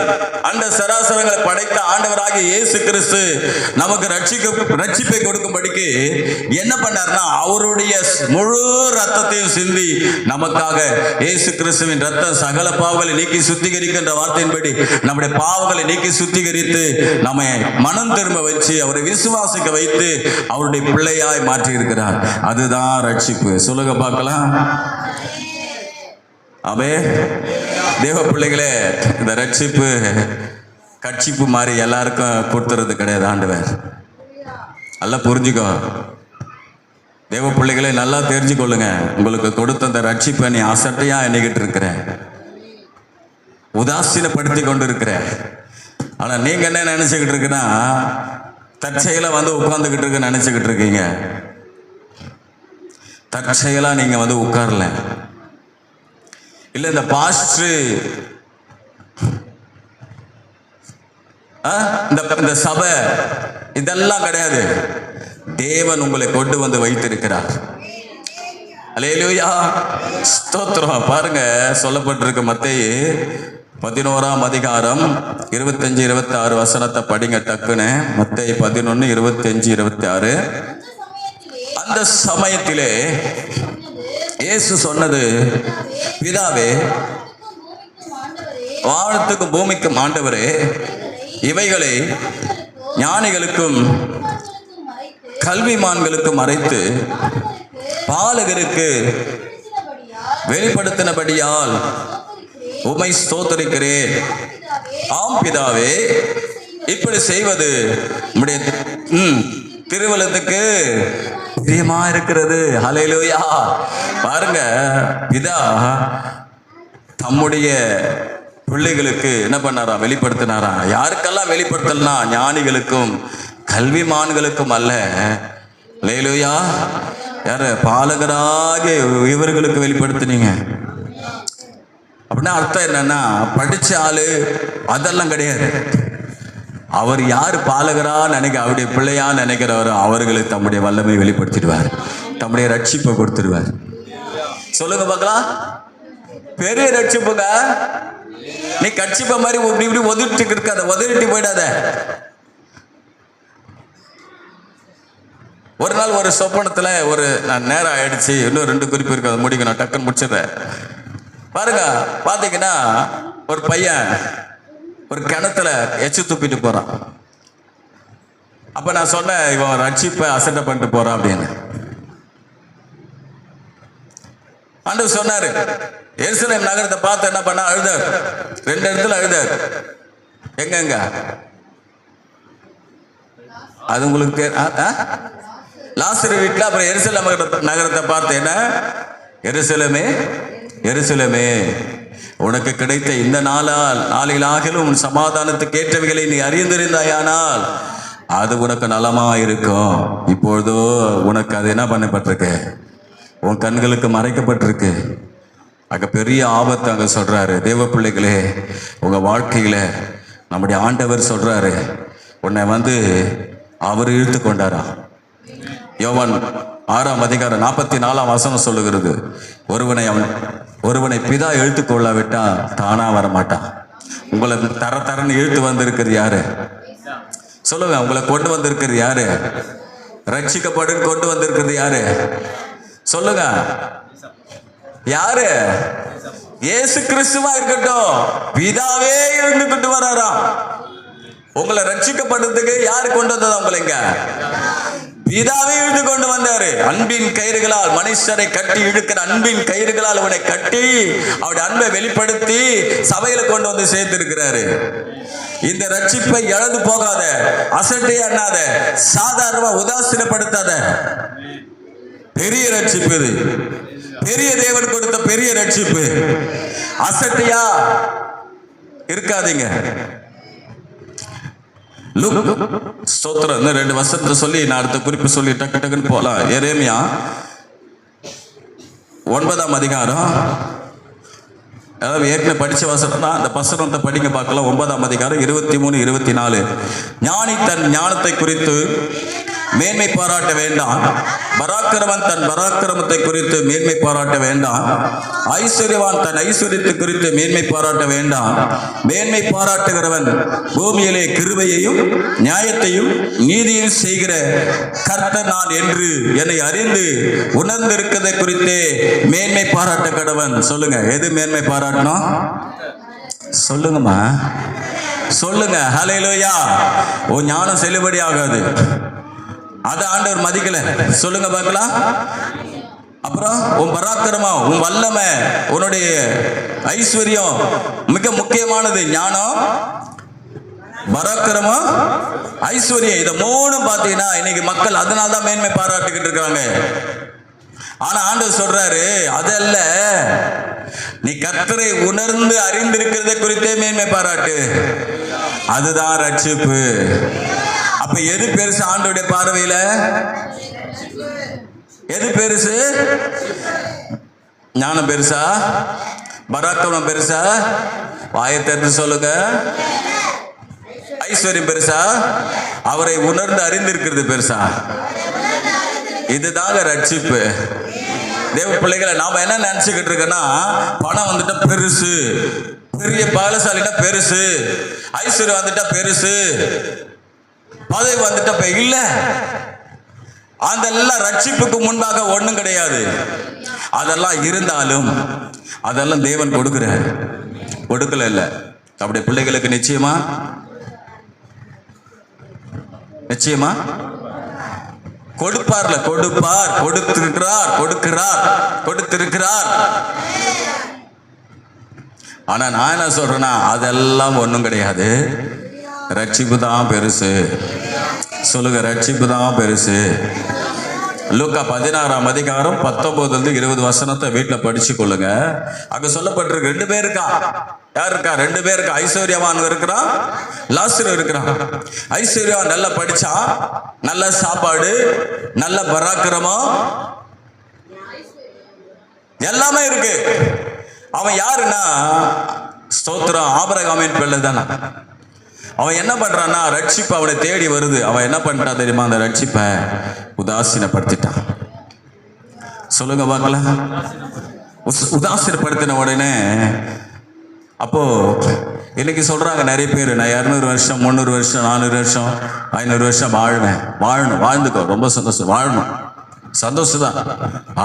அந்த சராசரங்களை படைத்த ஆண்டவராகிய இயேசு கிறிஸ்து நமக்கு ரட்சிப்பை கொடுக்கும்படிக்கு என்ன பண்ணார்னா, அவருடைய முழு ரத்தத்தையும் சிந்தி நமக்காக. இயேசு கிறிஸ்துவின் ரத்தம் சகல பாவங்களை நீக்கி சுத்திகரிக்கின்ற வார்த்தையின்படி நம்முடைய பாவங்களை நீக்கி சுத்திகரித்து நம்மை மனம் திரும்ப வச்சு அவரை விசுவாசிக்க வைத்து அவருடைய பிள்ளையாய் மாற்றி இருக்கிறார். அதுதான் ரட்சிப்பு. சொல்லுங்க பார்க்கலாம். அவே தேவ பிள்ளைகளே, இந்த ரட்சிப்பு கட்சிப்பு மாதிரி எல்லாருக்கும் கொடுத்துறது கிடையாது ஆண்டவர். நல்லா புரிஞ்சுக்கோ தேவ பிள்ளைகளே, நல்லா தெரிஞ்சுக்கொள்ளுங்க. உங்களுக்கு கொடுத்த அந்த ரட்சிப்பை நீ அசட்டையா எண்ணிக்கிட்டு இருக்கிற, உதாசீனப்படுத்தி கொண்டு இருக்கிற. ஆனா நீங்க என்ன நினைச்சுக்கிட்டு இருக்குன்னா, தற்செயலா உட்கார்ந்துகிட்டு இருக்க நினைச்சுக்கிட்டு இருக்கீங்க. தற்செயலா நீங்க உட்காரல. இல்ல இந்த பாஸ்டர் இந்த சபை இதெல்லாம் கிடையாது. தேவன் உங்களை கொண்டு வந்து வைத்திருக்கிறார். அல்லேலூயா, ஸ்தோத்திரம். பாருங்க, சொல்லப்பட்டிருக்க மத்தேயு 11ஆம் அதிகாரம் 25-26 வசனத்தை படிங்க டக்குன்னு. மத்தேயு 11:25-26. அந்த சமயத்திலே இயேசு சொன்னது, பிதாவே, வானத்துக்கும் பூமிக்கும் ஆண்டவரே, இவைகளை ஞானிகளுக்கும் கல்விமான்களுக்கும் மறைத்து பாலகருக்கு வெளிப்படுத்தினபடியால் உம்மை ஸ்தோத்திரிக்கிறேன். ஆம் பிதாவே, இப்படி செய்வது உம்முடைய திருவலத்துக்கு பிரியமா இருக்கிறது. ஹல்லேலூயா. பாருங்க, பிதா தம்முடைய பிள்ளைகளுக்கு என்ன பண்ணாரா, வெளிப்படுத்தினாரா. யாருக்கெல்லாம் வெளிப்படுத்தலனா, ஞானிகளுக்கும் கல்விமான்களுக்கும் அல்ல. ஹல்லேலூயா. யாரு? பாலகராகிய இவர்களுக்கு வெளிப்படுத்தினீங்க. அப்படின்னா அர்த்தம் என்னன்னா, படிச்ச ஆளு அதெல்லாம் கிடையாது. அவர் யார் பாலகரா அவருடைய பிள்ளையா நினைக்கிறவரோ அவர்களுக்கு தம்முடைய வல்லமை வெளிப்படுத்திடுவார், தம்முடைய ரட்சிப்பை கொடுத்துடுவார். சொல்லுங்க பார்க்கலாம். பெரிய ரட்சிப்புங்க. நீ கட்சிப்ப மாதிரி இப்படி ஒதுட்டு இருக்காத, ஒதுட்டு போயிடாத. ஒரு நாள் ஒரு சொப்பனத்துல நான் நேரம் ஆயிடுச்சு, இன்னும் 2 குறிப்பு இருக்கு, அதை முடிக்க நான் டக்குன்னு முடிச்சிடுறேன். பாருங்க, பாத்தீங்கன்னா ஒரு பையன் ஒரு கிணத்துல எச்சு துப்பிட்டு போறான். அப்ப நான் சொன்னேன், இவன் ரட்சிப்பை அசட்டை பண்ணிட்டு போறான் அப்படின்னு. ஆண்டவர் சொன்னாரு, எருசலேம் நகரத்தை பார்த்து என்ன பண்ண, அழுதார். 2 இடத்துல அழுதார். எங்க அது உங்களுக்கு லாசரு வீட்டுல. அப்புறம் எருசலேம் நகரத்தை பார்த்து என்ன, எருசலேமே எருசலேமே, உனக்கு கிடைத்த இந்த நாளிலாகிலும் உன் சமாதானத்துக்கு ஏற்றவைகளை நீ அறிந்திருந்தாயானால் அது உனக்கு நலமா இருக்கும். இப்பொழுதோ உனக்கு அது என்ன பண்ணப்பட்டிருக்கு? உன் கண்களுக்கு மறைக்கப்பட்டிருக்கு. அங்க பெரிய ஆபத்து அங்க சொல்றாரு. தேவ பிள்ளைகளே, உங்க வாழ்க்கையில நம்முடைய ஆண்டவர் சொல்றாரு, உன்னை அவர் இழுத்து கொண்டாரா. யோவான் 6ஆம் அதிகாரம் 44ஆம் வசனம் சொல்லுகிறது, ஒருவனை பிதா இழுத்து கொள்ளாவிட்டா தானா வரமாட்டான். உங்களை தரன்னு இழுத்து வந்திருக்கிறது யாரு? சொல்லுங்க. உங்களை கொண்டு வந்திருக்கிறது யாரு? ரட்சிக்கப்படு கொண்டு வந்திருக்கிறது யாரு? சொல்லுங்க. யாரு? இயேசு கிறிஸ்துவா இருக்கட்டும், பிதாவே இருந்து கொண்டு வராராம். உங்களை ரட்சிக்கப்படுறதுக்கு யாரு கொண்டு வந்ததா? உங்களை இங்க பிதாவே இழுத்து கொண்டு வந்தாரு. அன்பின் கயிறுகளால் மனுஷரை கட்டி இழுக்கிற அன்பின் கயிறுகளால் அவனை கட்டி அவருடைய அன்பை வெளிப்படுத்தி சபையில கொண்டு வந்து சேர்த்திருக்கிறாரு. இந்த ரட்சிப்பை இழந்து போகாத, அசட்டை அண்ணாத, சாதாரண உதாசீனப்படுத்தாத. பெரிய ரட்சிப்பு இது. பெரிய தேவன் கொடுத்த பெரிய ரட்சிப்பு. அசட்டையா இருக்காதீங்க. ஸ்தோத்திரம். இந்த 2 வசனத்தை சொல்லி நான் அடுத்த குறிப்பு சொல்லி டக்கு டக்குன்னு போலாம். எரேமியா 9ஆம் அதிகாரம், அதாவது ஏற்கனவே படிச்ச வசனம் தான், அந்த வசனத்தை படிங்க பார்க்கலாம். 9ஆம் அதிகாரம் 23, 24. ஞானி தன் ஞானத்தை குறித்து மேன்மை பாராட்ட வேண்டாம், பராக்கிரமன் தன் பராக்கிரமத்தை குறித்து மேன்மை பாராட்ட வேண்டாம், ஐஸ்வர்யவான் தன் ஐஸ்வர்யத்தை குறித்து மேன்மை பாராட்ட வேண்டாம். மேன்மை பாராட்டுகிறவன் பூமியிலே கிருபையையும் நியாயத்தையும் நீதியும் செய்கிற கர்த்தர் நான் என்று என்னை அறிந்து உணர்ந்திருக்கிறதை குறித்தே மேன்மை பாராட்ட கடவன். சொல்லுங்க, எது மேன்மை பாராட்டணும்? சொல்லுங்கம்மா, சொல்லுங்க. ஹல்லேலூயா. உன் ஞானம் செல்லுபடி ஆகாது, அதை ஆண்டவர் மதிக்கல. சொல்லுங்க பார்க்கலாம். அப்புறம் உன் பராக்கிரமம், உன் வல்லமை, உன்னுடைய ஐஸ்வர்யம், மிக முக்கியமானது ஞானம், பராக்கிரமம், ஐஸ்வர்யம். இதை 3 பார்த்தீங்கன்னா இன்னைக்கு மக்கள் அதனால தான் மேன்மை பாராட்டிக்கிட்டு இருக்காங்க. ஆனா ஆண்டவர் சொல்றாரு, அதல்ல, நீ கர்த்தரை உணர்ந்து அறிந்திருக்கிறதை குறித்தே மேன்மை பாராட்டு. அதுதான் ரட்சிப்பு. அப்ப எது பெருசு ஆண்டவருடைய பார்வையில? எது பெருசு? ஞானம் பெருசா? பராக்கிரமம் பெருசா? வாயை திறந்து சொல்லுங்க. ஐஸ்வர்யம் பெருசா? அவரை உணர்ந்து அறிந்திருக்கிறது பெருசா? இதுதாங்க ரட்சிப்பு. தேவ பிள்ளைகளை நாம என்ன நினைச்சுக்கிட்டு இருக்கோன்னா, பணம் வந்துட்டா பெருசு, பெரிய பாலசாலினா பெருசு, ஐஸ்வர்யம் வந்துட்டா பெருசு, பதவி வந்துட்ட இல்ல. அதெல்லாம் ரட்சிப்புக்கு முன்பாக ஒண்ணும் கிடையாது. அதெல்லாம் இருந்தாலும் அதெல்லாம் தேவன் கொடுக்கிறார், கொடுக்கல இல்ல. அப்படி பிள்ளைகளுக்கு நிச்சயமா நிச்சயமா கொடுப்பார்ல, கொடுப்பார், கொடுத்திருக்கிறார், கொடுக்கிறார், கொடுத்திருக்கிறார். ஆனா நான் என்ன சொல்றேன்னா, அதெல்லாம் ஒண்ணும் கிடையாது. ரட்சிப்பு தான் பெருசு. சொல்லுங்க, ரட்சிப்பு தான் பெருசு. லூக்கா 16ஆம் அதிகாரம் 19 - 20 வசனத்தை வீட்டுல படிச்சு கொள்ளுங்க. அங்க சொல்லப்பட்டிருக்கு 2 பேர் இருக்கா. யார் இருக்கா? 2 பேர் இருக்கா. ஐஸ்வர்யவான் இருக்கிறான், லாசரு இருக்கிறான். ஐஸ்வர்யவான் நல்லா படிச்சா, நல்ல சாப்பாடு, நல்ல பராக்கிரமம், எல்லாமே இருக்கு. அவன் யாருன்னா, ஸ்தோத்திரம், ஆபிரகாமின் பிள்ளை தானே. அவன் என்ன பண்றான்னா, ரட்சிப்பு அவனை தேடி வருது. அவன் என்ன பண்றான் தெரியுமா? அந்த ரட்சிப்பை உதாசீனப்படுத்திட்டான். சொல்லுங்க பார்க்கலாம். உதாசீனப்படுத்தின உடனே அப்போ இன்னைக்கு சொல்றாங்க நிறைய பேர், நான் 200 வருஷம் 300 வருஷம் 400 வருஷம் 500 வருஷம் வாழணும், வாழ்ந்துக்கோ, ரொம்ப சந்தோஷம், வாழணும், சந்தோஷம் தான்.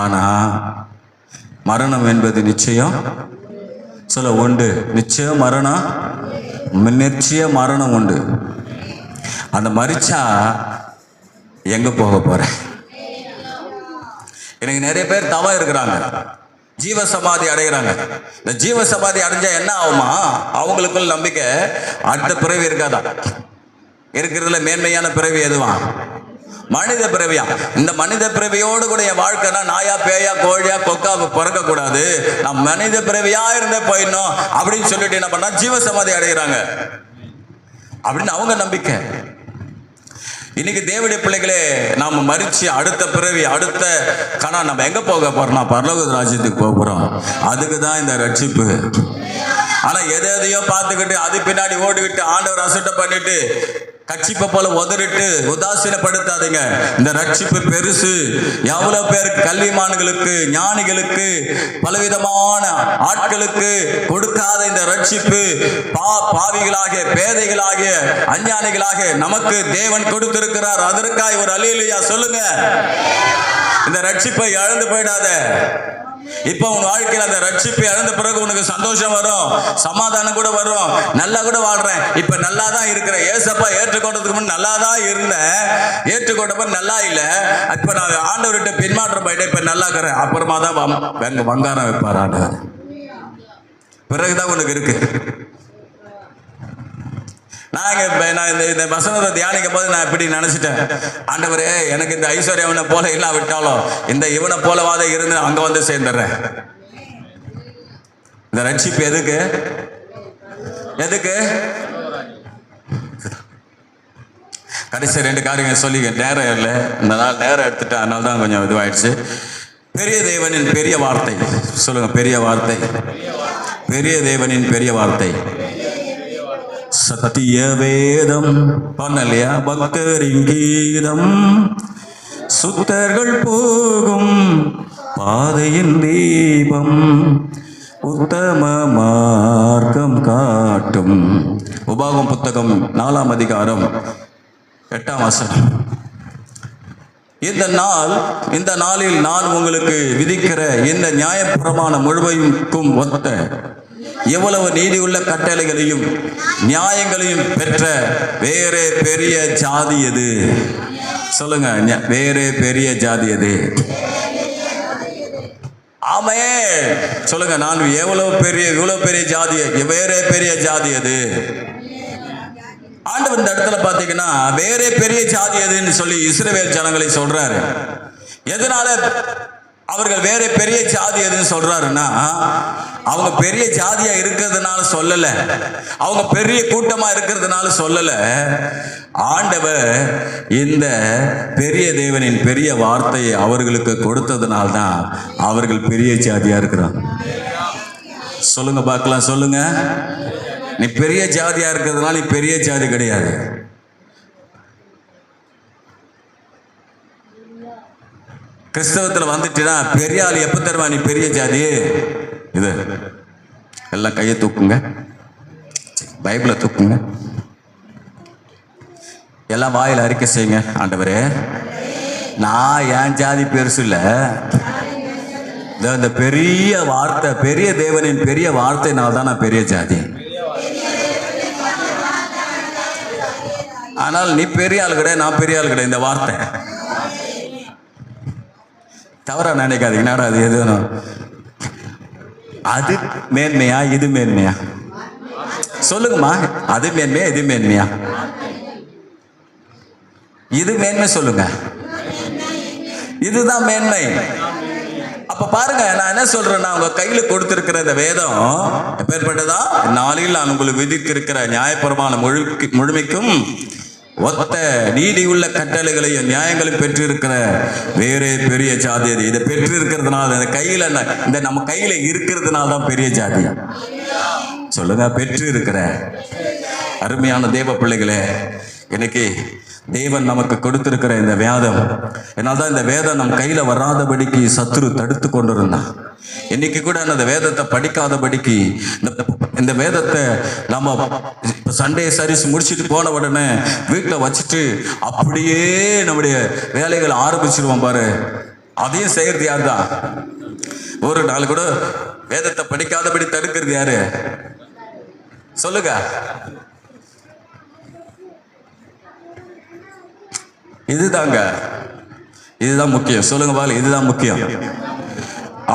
ஆனா மரணம் என்பது நிச்சயம். சொல்ல உண்டு, நிச்சயம் மரணம், நிச்சய மரணம் உண்டு. அந்த மரிச்சா எங்க போக போற? எனக்கு நிறைய பேர் தவம் இருக்கிறாங்க, ஜீவ சமாதி அடைகிறாங்க. இந்த ஜீவ சமாதி அடைஞ்சா என்ன ஆகுமா? அவங்களுக்குள்ள நம்பிக்கை, அடுத்த பிறவி இருக்காதா? இருக்கிறதுல மேன்மையான பிறவி எதுவா? மனித பிறவியா. இந்த மனித பிறவியோடு கூட என் வாழ்க்கைனா நாயா பேயா கோழியா கொக்கா பிறக்க கூடாது, நான் மனித பிறவியா இருந்தே போயிடணும் அப்படின்னு சொல்லிட்டு என்ன பண்ணா ஜீவசமாதி அடைகிறாங்க அப்படின்னு அவங்க நம்பிக்கை. இன்னைக்கு தேவனுடைய பிள்ளைகளே, நாம மரிச்சு அடுத்த பிறவி அடுத்த கணா நம்ம எங்க போக போறோம்னா பரலோக ராஜ்யத்துக்கு போக போறோம். அதுக்கு தான் இந்த ரட்சிப்பு. ஆனா எதையோ பார்த்துக்கிட்டு அது பின்னாடி ஓடிவிட்டு ஆண்டவர் அசட்டை பண்ணிட்டு கட்சிப்பை போல உதறிட்டு உதாசீனப்படுத்தாதீங்க. இந்த ரட்சிப்பு பெருசு. எவ்வளவு பேருக்கு கல்விமான்களுக்கு ஞானிகளுக்கு பலவிதமான ஆட்களுக்கு கொடுக்காத இந்த ரட்சிப்பு பாவிகளாகிய பேதைகளாகிய அஞ்ஞானிகளாகிய நமக்கு தேவன் கொடுத்திருக்கிறார். அதற்காக ஒரு அல்லேலூயா சொல்லுங்க. இந்த ரட்சிப்பை இழந்து போயிடாத. இப்ப உன் வாழ்க்கையில் அந்த ரட்சிப்பை இழந்த பிறகு உனக்கு சந்தோஷம் வரும், சமாதானம் கூட வரும், நல்லா கூட வாழ்றேன், இப்ப நல்லா தான் இருக்கிறேன், ஏசப்பா ஏற்றுக்கொண்டதுக்கு முன் நல்லா தான் இருந்தேன், ஏற்றுக்கொண்டப்ப நல்லா இல்லை, இப்ப நான் ஆண்டவர்கிட்ட பின்மாற்றம் போயிட்டேன், இப்ப நல்லா இருக்கிறேன், அப்புறமா தான் வங்காரம் வைப்பார் ஆண்டவர். பிறகுதான் உனக்கு இருக்கு. நான் இந்த வசனத்தை தியானிக்கும் போது நான் இப்படி நினைச்சிட்டேன், ஆண்டவரே எனக்கு இந்த ஐஸ்வர்யவனை போல இல்லாவிட்டாலும் இந்த இவனை போலவாத இருந்து அங்க வந்து சேர்ந்துடுறேன். இந்த ரட்சிப்பு எதுக்கு எதுக்கு? கடைசி 2 காரியங்கள் சொல்லி நேரம் இல்லை, இந்த நாள் நேரம் எடுத்துட்டேன், அதனால தான் கொஞ்சம் இதுவாயிடுச்சு. பெரிய தேவனின் பெரிய வார்த்தை சொல்லுங்க. பெரிய வார்த்தை, பெரிய தேவனின் பெரிய வார்த்தை. சத்திய வேதம் பண்ணலையா, பக்தரின் கீதம், சுத்தர்கள் போகும் பாதையின் தீபம், உத்தம மார்க்கம் காட்டும். உபாகம் புத்தகம் 4ஆம் அதிகாரம் 8ஆம் வசனம். இந்த நாளில் நான் உங்களுக்கு விதிக்கிற இந்த நியாயப்பிரமாணம் முழுமைக்கும் ஒத்த எவ்வளவு நீதி உள்ள கட்டளைகளையும் நியாயங்களையும் பெற்ற வேறே பெரிய ஜாதி எது? சொல்லுங்க, வேறே பெரிய ஜாதி எது? ஆமே சொல்லுங்க. நான் இவ்வளவு பெரிய ஜாதி, வேறே பெரிய ஜாதி எது? ஆண்டவர் இந்த இடத்துல பாத்தீங்கன்னா வேறே பெரிய ஜாதி எதுன்னு சொல்லி இஸ்ரவேல் ஜனங்களை சொல்றாரு. எதனால அவர்கள் வேற பெரிய ஜாதி எதுன்னு சொல்றாருன்னா, அவங்க பெரிய ஜாதியா இருக்கிறதுனால சொல்லல, அவங்க பெரிய கூட்டமா இருக்கிறதுனால சொல்லல. ஆண்டவர் இந்த பெரிய தேவனின் பெரிய வார்த்தையை அவர்களுக்கு கொடுத்ததுனால்தான் அவர்கள் பெரிய ஜாதியா இருக்கிறாங்க. சொல்லுங்க பார்க்கலாம், சொல்லுங்க. நீ பெரிய ஜாதியா இருக்கிறதுனால நீ பெரிய ஜாதி கிடையாது. கிறிஸ்தவத்தில் வந்துட்டுனா பெரிய ஆள் எப்ப தருவா? நீ பெரிய ஜாதி. இது எல்லாம் கையை தூக்குங்க, பைபிளை தூக்குங்க, எல்லாம் வாயில் அறிக்கை செய்யுங்க. ஆண்டவரே, நான் என் ஜாதி பெருசு இல்லை, இந்த பெரிய வார்த்தை, பெரிய தேவனின் பெரிய வார்த்தைனால தான் நான் பெரிய ஜாதி. ஆனால் நீ பெரிய ஆள் கிடையாது, நான் பெரிய ஆள் கிடையாது. இந்த வார்த்தை தவறா நினைக்காதீங்க. அது எது? அது மேன்மையா இது மேன்மையா? சொல்லுங்கம்மா. அது மேன்மையா இது மேன்மையா? இது மேன்மை சொல்லுங்க. இதுதான் மேன்மை. அப்ப பாருங்க, நான் என்ன சொல்றேன்னா, உங்க கையில கொடுத்திருக்கிற இந்த வேதம் எப்பேற்பட்டதா? நாளில் நான் உங்களுக்கு விதித்திருக்கிற நியாயப்பிரமாணம் முழுமைக்கும் ஒத்த நீதி உள்ள கட்டளைகளையும் நியாயங்களையும் பெற்றிருக்கிற வேறே பெரிய ஜாதி அது. இதை பெற்றிருக்கிறதுனால, இந்த கையில இந்த நம்ம கையில இருக்கிறதுனால தான் பெரிய ஜாதி. சொல்லுங்க, பெற்று இருக்கிற அருமையான தேவ பிள்ளைகளே, இன்னைக்கு தேவன் நமக்கு கொடுத்திருக்கிற இந்த வேதம், என்னால்தான் இந்த வேதம் நம் கையில வராதபடிக்கு சத்துரு தடுத்து கொண்டிருந்தான். இன்னைக்கு கூட அந்த வேதத்தை படிக்காதபடிக்கு, இந்த வேதத்தை நம்ம சண்டே சர்வீஸ் முடிச்சுட்டு போன உடனே வீட்டில் வச்சுட்டு அப்படியே நம்முடைய வேலைகளை ஆரம்பிச்சிருவோம் பாரு. அதையும் செய்யறது யார் தான்? ஒரு நாள் கூட வேதத்தை படிக்காதபடி தடுக்கிறது யாரு? சொல்லுங்க. இதுதாங்க, இதுதான் முக்கியம். சொல்லுங்க பாரு, இதுதான் முக்கியம்.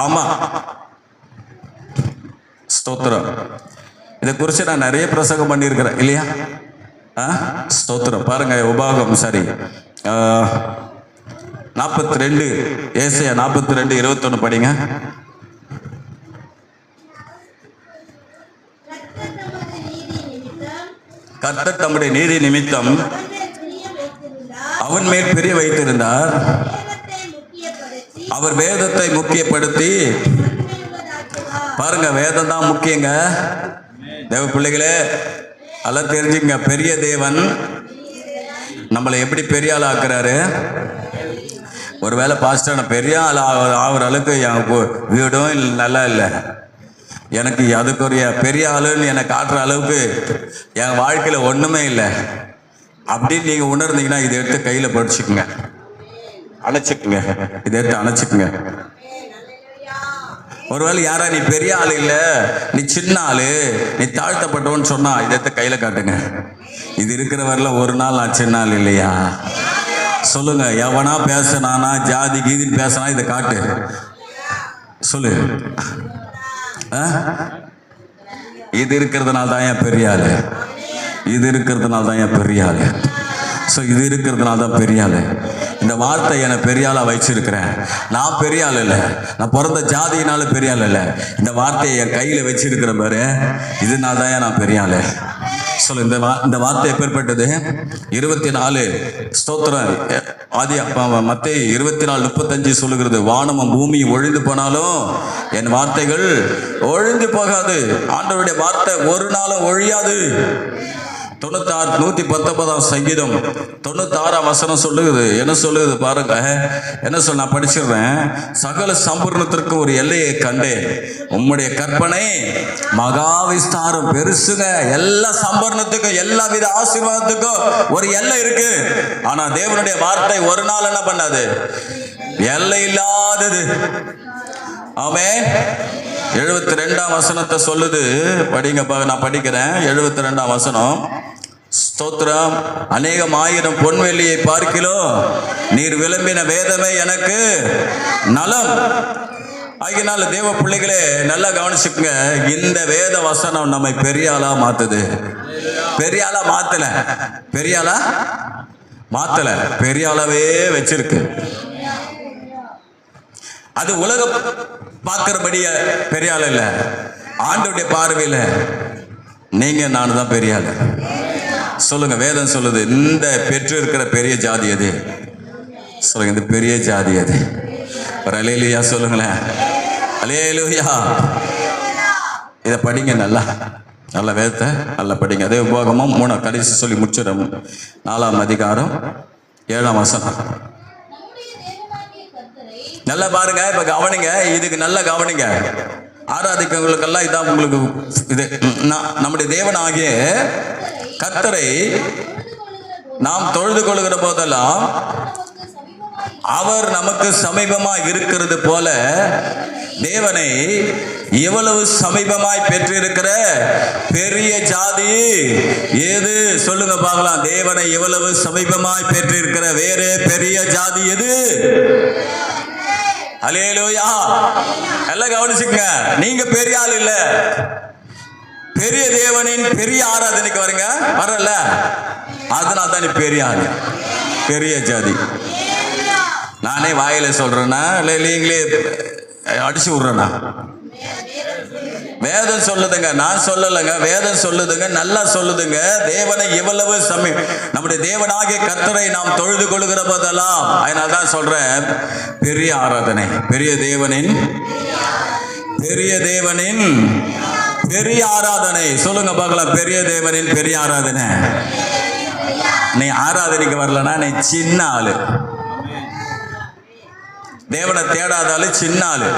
ஆமா, ஸ்தோத்திரம். இதை குறித்து நான் நிறைய பிரசங்கம் பண்ணியிருக்கிறேன் இல்லையா? ஸ்தோத்திரம். பாருங்க, உபாகம் சரி 42 ஏசாயா 42:21 படிங்க. கர்த்தர் தம்முடைய நீதி நிமித்தம் அவன் மேல் பிரிய வைத்திருந்தார். அவர் வேதத்தை முக்கியப்படுத்தி, பாருங்க, வேதம் தான் முக்கியங்க தேவ பிள்ளைகளே. எல்லாம் தெரிஞ்சுங்க, பெரிய தேவன் நம்மளை எப்படி பெரிய ஆள் ஆக்குறாரு. ஒருவேளை பாஸ்டர் நான் பெரிய ஆள் ஆகிற அளவுக்கு எனக்கு வீடும் நல்லா இல்லை, எனக்கு அதுக்குரிய பெரிய ஆளுன்னு என்னை காட்டுற அளவுக்கு என் வாழ்க்கையில் ஒன்றுமே இல்லை அப்படின்னு நீங்கள் உணர்ந்தீங்கன்னா இதை எடுத்து கையில் படிச்சுக்குங்க, அணைச்சிக்குங்க, இதை எடுத்து அணைச்சிக்குங்க. ஒருவேளை யாரா நீ பெரிய ஆள் இல்லை, நீ சின்ன ஆளு, நீ தாழ்த்தப்பட்டவன்னு சொன்னா இதை எடுத்து கையில் காட்டுங்க. இது இருக்கிற வரல ஒரு நாள் நான் சின்ன ஆள் இல்லையா சொல்லுங்க. எவனா பேசினானா ஜாதி கீதின்னு பேசினா இதை காட்டு சொல்லு. இது இருக்கிறதுனால தான் என் பெரிய ஆளு, இது இருக்கிறதுனால தான் என் பெரிய ஆளு. ஸோ இது இருக்கிறதுனால தான் பெரிய ஆளு. இந்த வார்த்தை என்னை பெரிய ஆளாக வச்சிருக்கிறேன். நான் பெரிய ஆள் இல்லை, நான் பிறந்த ஜாதியினால பெரிய ஆள் இல்லை, இந்த வார்த்தையை என் கையில் வச்சிருக்கிற பாரு, இதனால தான் நான் பெரிய ஆளு. சொல்லு. இந்த வார்த்தை எப்பேற்பட்டது? 24 ஸ்தோத்திரம். ஆதி மத்தேயு 24:35 சொல்லுகிறது, வானமும் பூமியும் ஒழிந்து போனாலும் என் வார்த்தைகள் ஒழிந்து போகாது. ஆண்டவருடைய வார்த்தை ஒரு நாளும் ஒழியாது. 119 சங்கீதம் 96 சொல்லுகிறது. என்ன சொல்லுகிறது பாருங்க, என்ன சொல்ல, நான் படிச்சிடுறேன். சகல சம்பூர்ணத்திற்கு ஒரு எல்லையை கண்டேன், உம்முடைய கற்பனை மகாவிஸ்தாரம் பெருசுங்க. எல்லா சம்பூர்ணத்துக்கும் எல்லா வித ஆசீர்வாதத்துக்கும் ஒரு எல்லை இருக்கு. ஆனா தேவனுடைய வார்த்தை ஒரு நாள் என்ன பண்ணாது? எல்லை இல்லாதது. ஆமென். 72 சொல்லுது, படிங்க, நான் படிக்கிறேன். 72 ஸ்தோத்திரம். அநேகம் ஆயிரம் பொன்வெள்ளியை பார்க்கிலும் நீர் விளம்பின வேதமே எனக்கு நலம். ஆகினால தேவ பிள்ளைகளே நல்லா கவனிச்சுக்குங்க, இந்த வேத வசனம் நம்மை பெரிய ஆளா மாத்துது. பெரிய ஆளா மாத்தல, பெரிய ஆளா மாத்தல, பெரிய ஆளாவே வச்சிருக்கு. அது உலக பார்க்கிறபடிய பெரிய ஆள் இல்ல, ஆண்டவருடைய பார்வையில் நீங்க நானு தான் பெரிய ஆள். சொல்லுங்க. வேதம் சொல்லுது, இந்த பெற்று இருக்கிற பெரிய ஜாதி அது. சொல்லுங்க, இந்த பெரிய ஜாதி அது. ஒரு அல்லேலூயா சொல்லுங்களேன். அல்லேலூயா. இதை படிங்க, நல்லா நல்ல வேதத்தை நல்லா படிங்க. அதே உபவாகமும் 3 கடைசி சொல்லி முடிச்சிடும். 4ஆம் அதிகாரம் 7ஆம் வசனம். நல்லா பாருங்க, இப்ப கவனிங்க, இதுக்கு நல்லா கவனிங்க. ஆராதிக்கவங்களுக்கெல்லாம் இதான் உங்களுக்கு இது. நம்முடைய தேவனாகிய கர்த்தரை நாம் தொழுது கொள்கிற போதெல்லாம் அவர் நமக்கு சமீபமாய் இருக்கிறது போல தேவனை எவ்வளவு சமீபமாய் பெற்றிருக்கிற பெரிய ஜாதி எது? சொல்லுங்க பார்க்கலாம். தேவனை எவ்வளவு சமீபமாய் பெற்றிருக்கிற வேறு பெரிய ஜாதி எது? அல்லேலூயா. எல்லாம் கவனிச்சுங்க, நீங்க பெரிய ஆள் இல்ல, பெரிய தேவனின் பெரிய ஆராதனைக்கு வரங்க வரல, அதனால தான் நீ பெரிய ஆள், பெரிய ஜாதி. நானே வாயில சொல்றேன்னா இல்லை நீங்களே அடிச்சு விடுறேன்னா? வேதம் சொல்லுதுங்க, நான் சொல்லலைங்க, வேதம் சொல்லுதுங்க, நல்லா சொல்லுதுங்க. தேவனை எவ்வளவு நம்முடைய தேவனாகிய கர்த்தரை நாம் தொழுது கொள்கிற போதெல்லாம், அதனால தான் சொல்றேன் பெரிய ஆராதனை, பெரிய தேவனின் பெரிய ஆராதனை. சொல்லுங்க பார்க்கலாம், பெரிய தேவனின் பெரிய ஆராதனை. நீ ஆராதனைக்கு வரலன்னா நீ சின்ன ஆளு, தேவனை தேடாதாலு சின்ன ஆளு,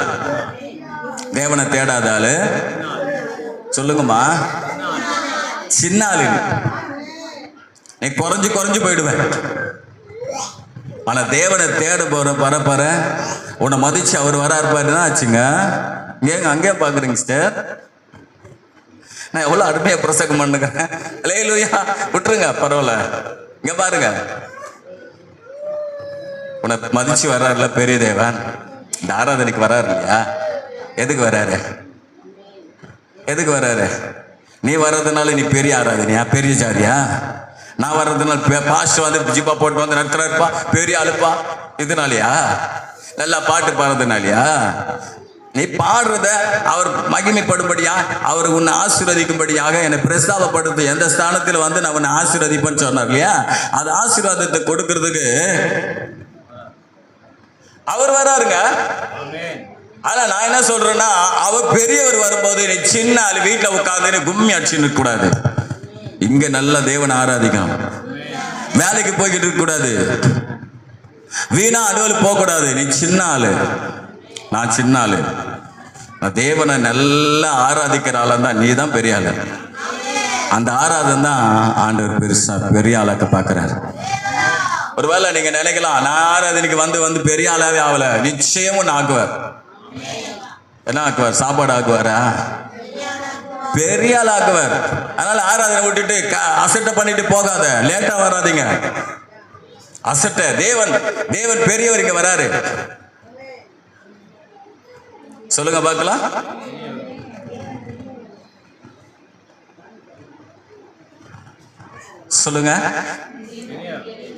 தேவனை தேடாதாலு சொல்லுங்கம்மா சின்ன ஆளு. நீ குறைஞ்சு போயிடுவேன். ஆனா தேவனை தேட போற பரப்பற உன்னை மதிச்சு அவர் வர இருப்பாருன்னா ஆச்சுங்க. ஏங்க அங்கே பாக்குறீங்க சிஸ்டர், நான் எவ்வளவு அருமையா பிரசங்கம் பண்ணுகிறேன். அல்லேலூயா. விட்டுருங்க, பரவாயில்ல. இங்க பாருங்க, உன்னை மதிச்சு வர்றாருல பெரிய தேவன், இந்த ஆராதனைக்கு வர்றாரு இல்லையா? எதுக்கு வர்றாரு? நீ வர்றதுனால நீ பெரிய ஆராதனையா, பெரிய ஜாதியா? நான் வர்றதுனால பாஸ்டர் வந்து ஜிப்பா போட்டு வந்து நடத்துறாருப்பா, பெரிய ஆளுப்பா, இதனாலயா? நல்லா பாட்டு பாடுறதுனாலயா? நீ பாடுறத அவர் மகிமைப்படும்படியா, அவர் உன்னை ஆசீர்வதிக்கும்படியாக என்னை பிரஸ்தாபப்படுத்து எந்த ஸ்தானத்தில் வந்து நான் உன்னை ஆசீர்வதிப்பேன்னு சொன்னார் இல்லையா? அது ஆசீர்வாதத்தை கொடுக்கறதுக்கு அவர் வராருங்க. ஆனா நான் என்ன சொல்றேன்னா, அவர் பெரியவர் வரும்போது நீ சின்ன ஆளு வீட்டுல உட்காந்து கும்மி அடிச்சுன்னு கூடாது. இங்க நல்ல தேவனை ஆராதிக்கணும். வேலைக்கு போய்கிட்டு இருக்க கூடாது, வீணா அலுவல் போக கூடாது. நீ சின்ன ஆளு, நான் சின்ன ஆளு. தேவனை நல்லா ஆராதிக்கிற ஆளா தான் நீ தான் பெரிய ஆளு. அந்த ஆராதனை தான் ஆண்டவர் பெருசா பெரிய ஆளாக்க பாக்குறாரு. ஒருவேளை நீங்க நினைக்கலாம், நான் ஆராதனைக்கு வந்து வந்து பெரிய ஆளாவே ஆகல. நிச்சயமும் ஆக்குவார். என்ன ஆக்குவார்? சாப்பாடு ஆக்குவாரா? பெரிய ஆள் ஆக்குவார். அதனால ஆராதனை விட்டுட்டு அசட்டை பண்ணிட்டு போகாத, லேட்டா வராதீங்க. அசட்டை தேவன் பெரியவர் இங்க வராரு. சொல்லுங்க பார்க்கலாம். சொல்லுங்க,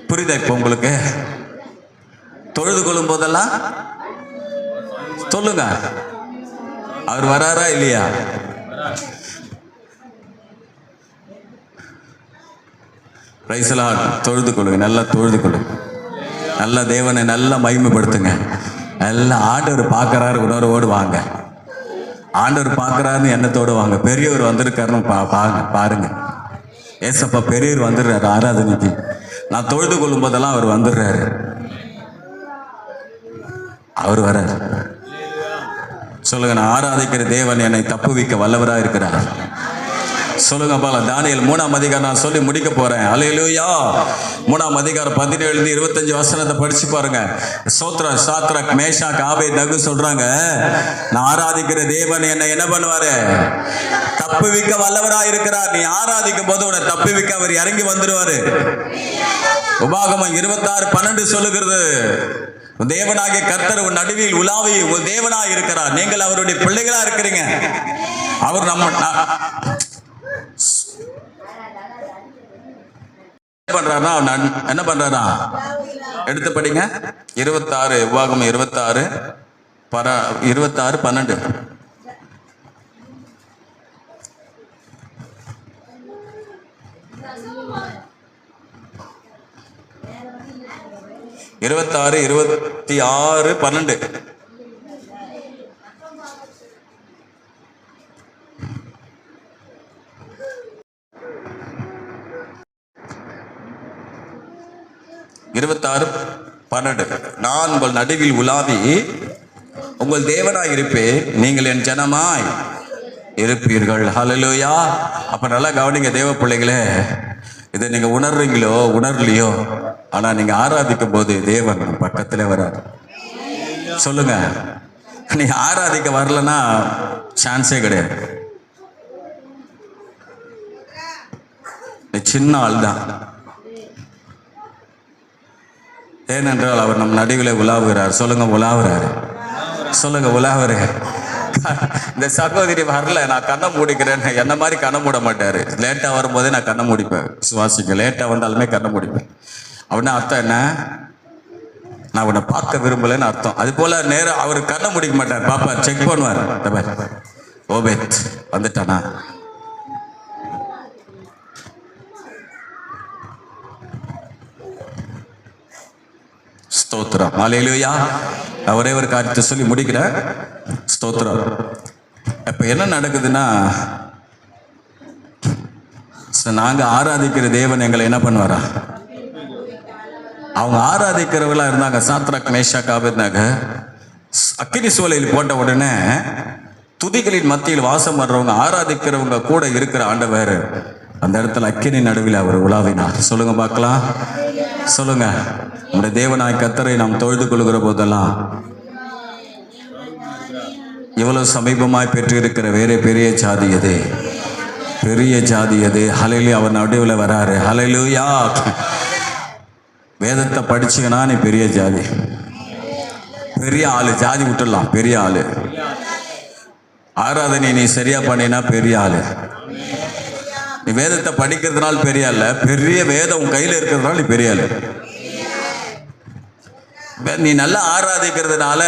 புரியுதா இப்ப உங்களுக்கு? தொழுது கொள்ளும் போதெல்லாம் சொல்லுங்க, அவர் வராரா இல்லையா? தொழுது கொள்ளுங்க, நல்லா தொழுது கொள்ளுங்க, நல்லா தேவனை நல்லா மகிமைப்படுத்துங்க. எல்லாம் ஆண்டவர் பார்க்கறாரு உணர்வோடு வாங்க. ஆண்டவர் பார்க்கறாருன்னு எண்ணத்தோடு வாங்க. பெரியவர் வந்திருக்காருன்னு பாருங்க. ஏசப்பா பெரியவர் வந்துடுறாரு ஆராதனைக்கு. நான் தொழுது கொள்ளும் போதெல்லாம் அவர் வந்துடுறாரு. அவர் வர்றாரு. சொல்லுங்க, நான் ஆராதிக்கிற தேவன் என்னை தப்புவிக்க வல்லவராக இருக்கிறார். சொல்லுங்க பால. தானியேல் 3ஆம் அதிகாரம் நான் சொல்லி முடிக்க போறேன். அல்லேலூயா. 3ஆம் அதிகாரம் 17-25 வசனத்தை படிச்சு பாருங்க. சோத்ரா சாத்ராக் மேஷாக் ஆபேத்நேகோ சொல்றாங்க, நான் ஆராதிக்கிற தேவன் என்னை என்ன பண்ணுவாரு? தப்புவிக்க வல்லவரா இருக்கிறார். நீ ஆராதிக்கும் போது உன்னை தப்புவிக்க அவர் இறங்கி வந்துடுவாரு. உபாகமம் 26:12 சொல்லுகிறது, தேவனாகிய கர்த்தர் உன் நடுவில் உலாவி உன் தேவனாய் இருக்கிறார். நீங்கள் அவருடைய பிள்ளைகளா இருக்கிறீங்க. அவர் நம்ம என்ன பண்றாரா? எடுத்து படிங்க. 26 உபாகமம் 26 12 26-26-12. நான் உங்கள் நடுவில் உலாவி உங்கள் தேவனாய் இருப்பேன், நீங்கள் என் ஜனமாய் இருப்பீர்கள். ஹல்லேலூயா. அப்ப நல்லா கவனிங்க தேவ பிள்ளைகளே. இதை நீங்க உணர்றீங்களோ உணர்லையோ, ஆனா நீங்க ஆராதிக்கும் போது தேவன் பக்கத்திலே வராரு. சொல்லுங்க, நீ ஆராதிக்க வரலன்னா சான்ஸே கிடையாது. நீ சின்ன ஆள் தான். ஏனென்றால் அவர் நம் நடுவில் உலாவுகிறார். சொல்லுங்க, உலாவுறாரு. சொல்லுங்க, உலாவுற. இந்த சகோதரி வரல, நான் கண்ணை மூடிக்கிறேன். என்ன மாதிரி கண்ணை மூட மாட்டாரு. லேட்டா வரும்போதே நான் கண்ணை மூடிப்பேன். சுவாசிக்க லேட்டா வந்தாலுமே கண்ணை மூடிப்பேன். அப்படின்னா அர்த்தம் என்ன? நான் உன்னை பார்க்க விரும்பலன்னு அர்த்தம். அது போல நேரம் அவர் கண்ணை முடிக்க மாட்டார். பாப்பா செக் பண்ணுவார். ஓபேத் வந்துட்டானா? ஸ்தோத்திரம். ஹல்லேலூயா. ஒரே ஒரு காரியத்தை சொல்லி முடிக்கிறேன். ஸ்தோத்திரம். இப்ப என்ன நடக்குதுன்னா, நாங்க ஆராதிக்கிற தேவன் எங்களை என்ன பண்ணுவாரா? அவங்க ஆராதிக்கிறவங்களா இருந்தாங்க. சாத்ராக் மேஷாக் ஆபேத்நேகோ அக்கினி சூளையில் போட்ட உடனே துதிகளின் மத்தியில் வாசம் பண்றவங்க, ஆராதிக்கிறவங்க கூட இருக்கிற ஆண்டவர் அந்த இடத்துல அக்கினி நடுவில் அவர் உலாவினார். சொல்லுங்க பார்க்கலாம். சொல்லுங்க, நம்முடைய தேவனாய் கர்த்தரை நாம் தொழுது கொள்கிற போதெல்லாம் இவ்வளவு சமீபமாய் பெற்றிருக்கிற வேற பெரிய ஜாதி எது? பெரிய ஜாதி எது? ஹல்லேலூயா. அவர் நடுவில் வராரு. ஹல்லேலூயா. வேதத்தை படிச்சுங்கன்னா நீ பெரிய ஜாதி, பெரிய ஆளு. ஜாதி விட்டுடலாம், பெரிய ஆளு. ஆராதனை நீ சரியா பண்ணினா பெரிய ஆளு. நீ வேதத்தை படிக்கிறதுனால பெரிய ஆள், பெரிய வேதம் உன் கையில் இருக்கிறதுனால நீ பெரிய ஆள். நீ நல்லா ஆராதிக்கிறதுனால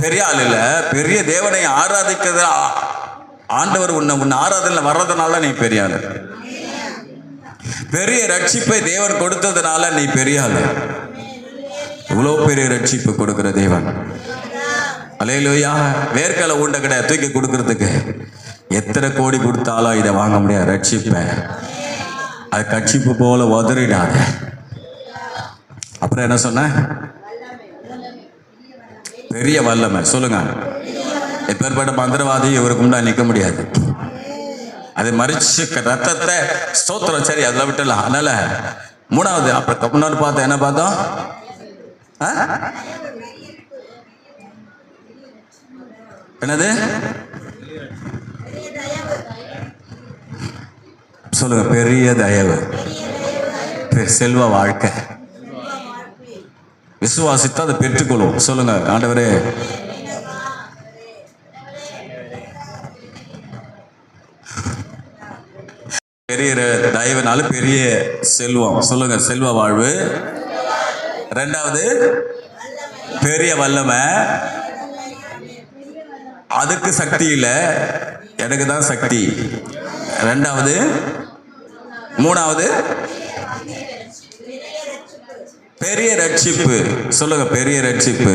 பெரிய ஆள் இல்ல, பெரிய தேவனை ஆராதிக்கிறது ஆண்டவர் உன்னை ஆராதனை வர்றதுனால நீ பெரிய ஆள். பெரிய ரட்சிப்பை தேவன் கொடுத்ததுனால நீ பெரிய ஆள். இவ்வளவு பெரிய ரட்சிப்பு கொடுக்கிற தேவன். அல்லேலூயா. வேர்க்கலை உண்ட கிடையாது தூக்கி கொடுக்கறதுக்கு. எத்தனை கோடி கொடுத்தாலும் இதை வாங்க முடியாது ரட்சிப்பை. அது கட்சிப்பு போல உதறிடாத. அப்புறம் என்ன சொன்ன? பெரிய வல்லமை. சொல்லுங்க. எப்பேற்பட்ட மந்திரவாதி இவருக்கு முன்னாடி நிற்க முடியாது. அது மறிச்சு ரத்தத்தை ஸ்தோத்திரம். சரி, அதில் விட்டுலாம். அதனால மூணாவது அப்புறம் முன்னாடி பார்த்தோம். என்ன பார்த்தோம்? என்னது? சொல்லுங்க. பெரிய தயவு, செல்வ வாழ்க்கை. விசுவாசித்து அதை பெற்றுக்கொள்வோம். சொல்லுங்க. ஆண்டவரே, பெரிய தயவுனால பெரிய செல்வம். சொல்லுங்க. செல்வ வாழ்வு. ரெண்டாவது பெரிய வல்லமை. அதுக்கு சக்தி இல்லை, எனக்கு தான் சக்தி. ரெண்டாவது. மூணாவது பெரிய ரட்சிப்பு. சொல்லுங்க. பெரிய ரட்சிப்பு.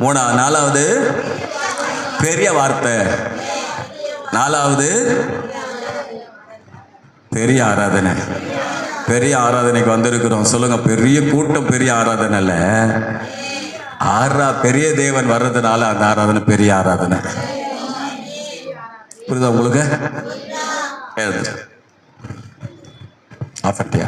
மூணாவது. நாலாவது பெரிய வார்த்தை. நாலாவது பெரிய ஆராதனை. பெரிய ஆராதனைக்கு வந்திருக்கிறோம். சொல்லுங்க. பெரிய கூட்டம், பெரிய ஆராதனை இல்ல, பெரிய தேவன் வர்றதுனால அந்த ஆராதனை பெரிய ஆராதனை. புரியுதா உங்களுக்கு? ஆஃபர்ட்டியா?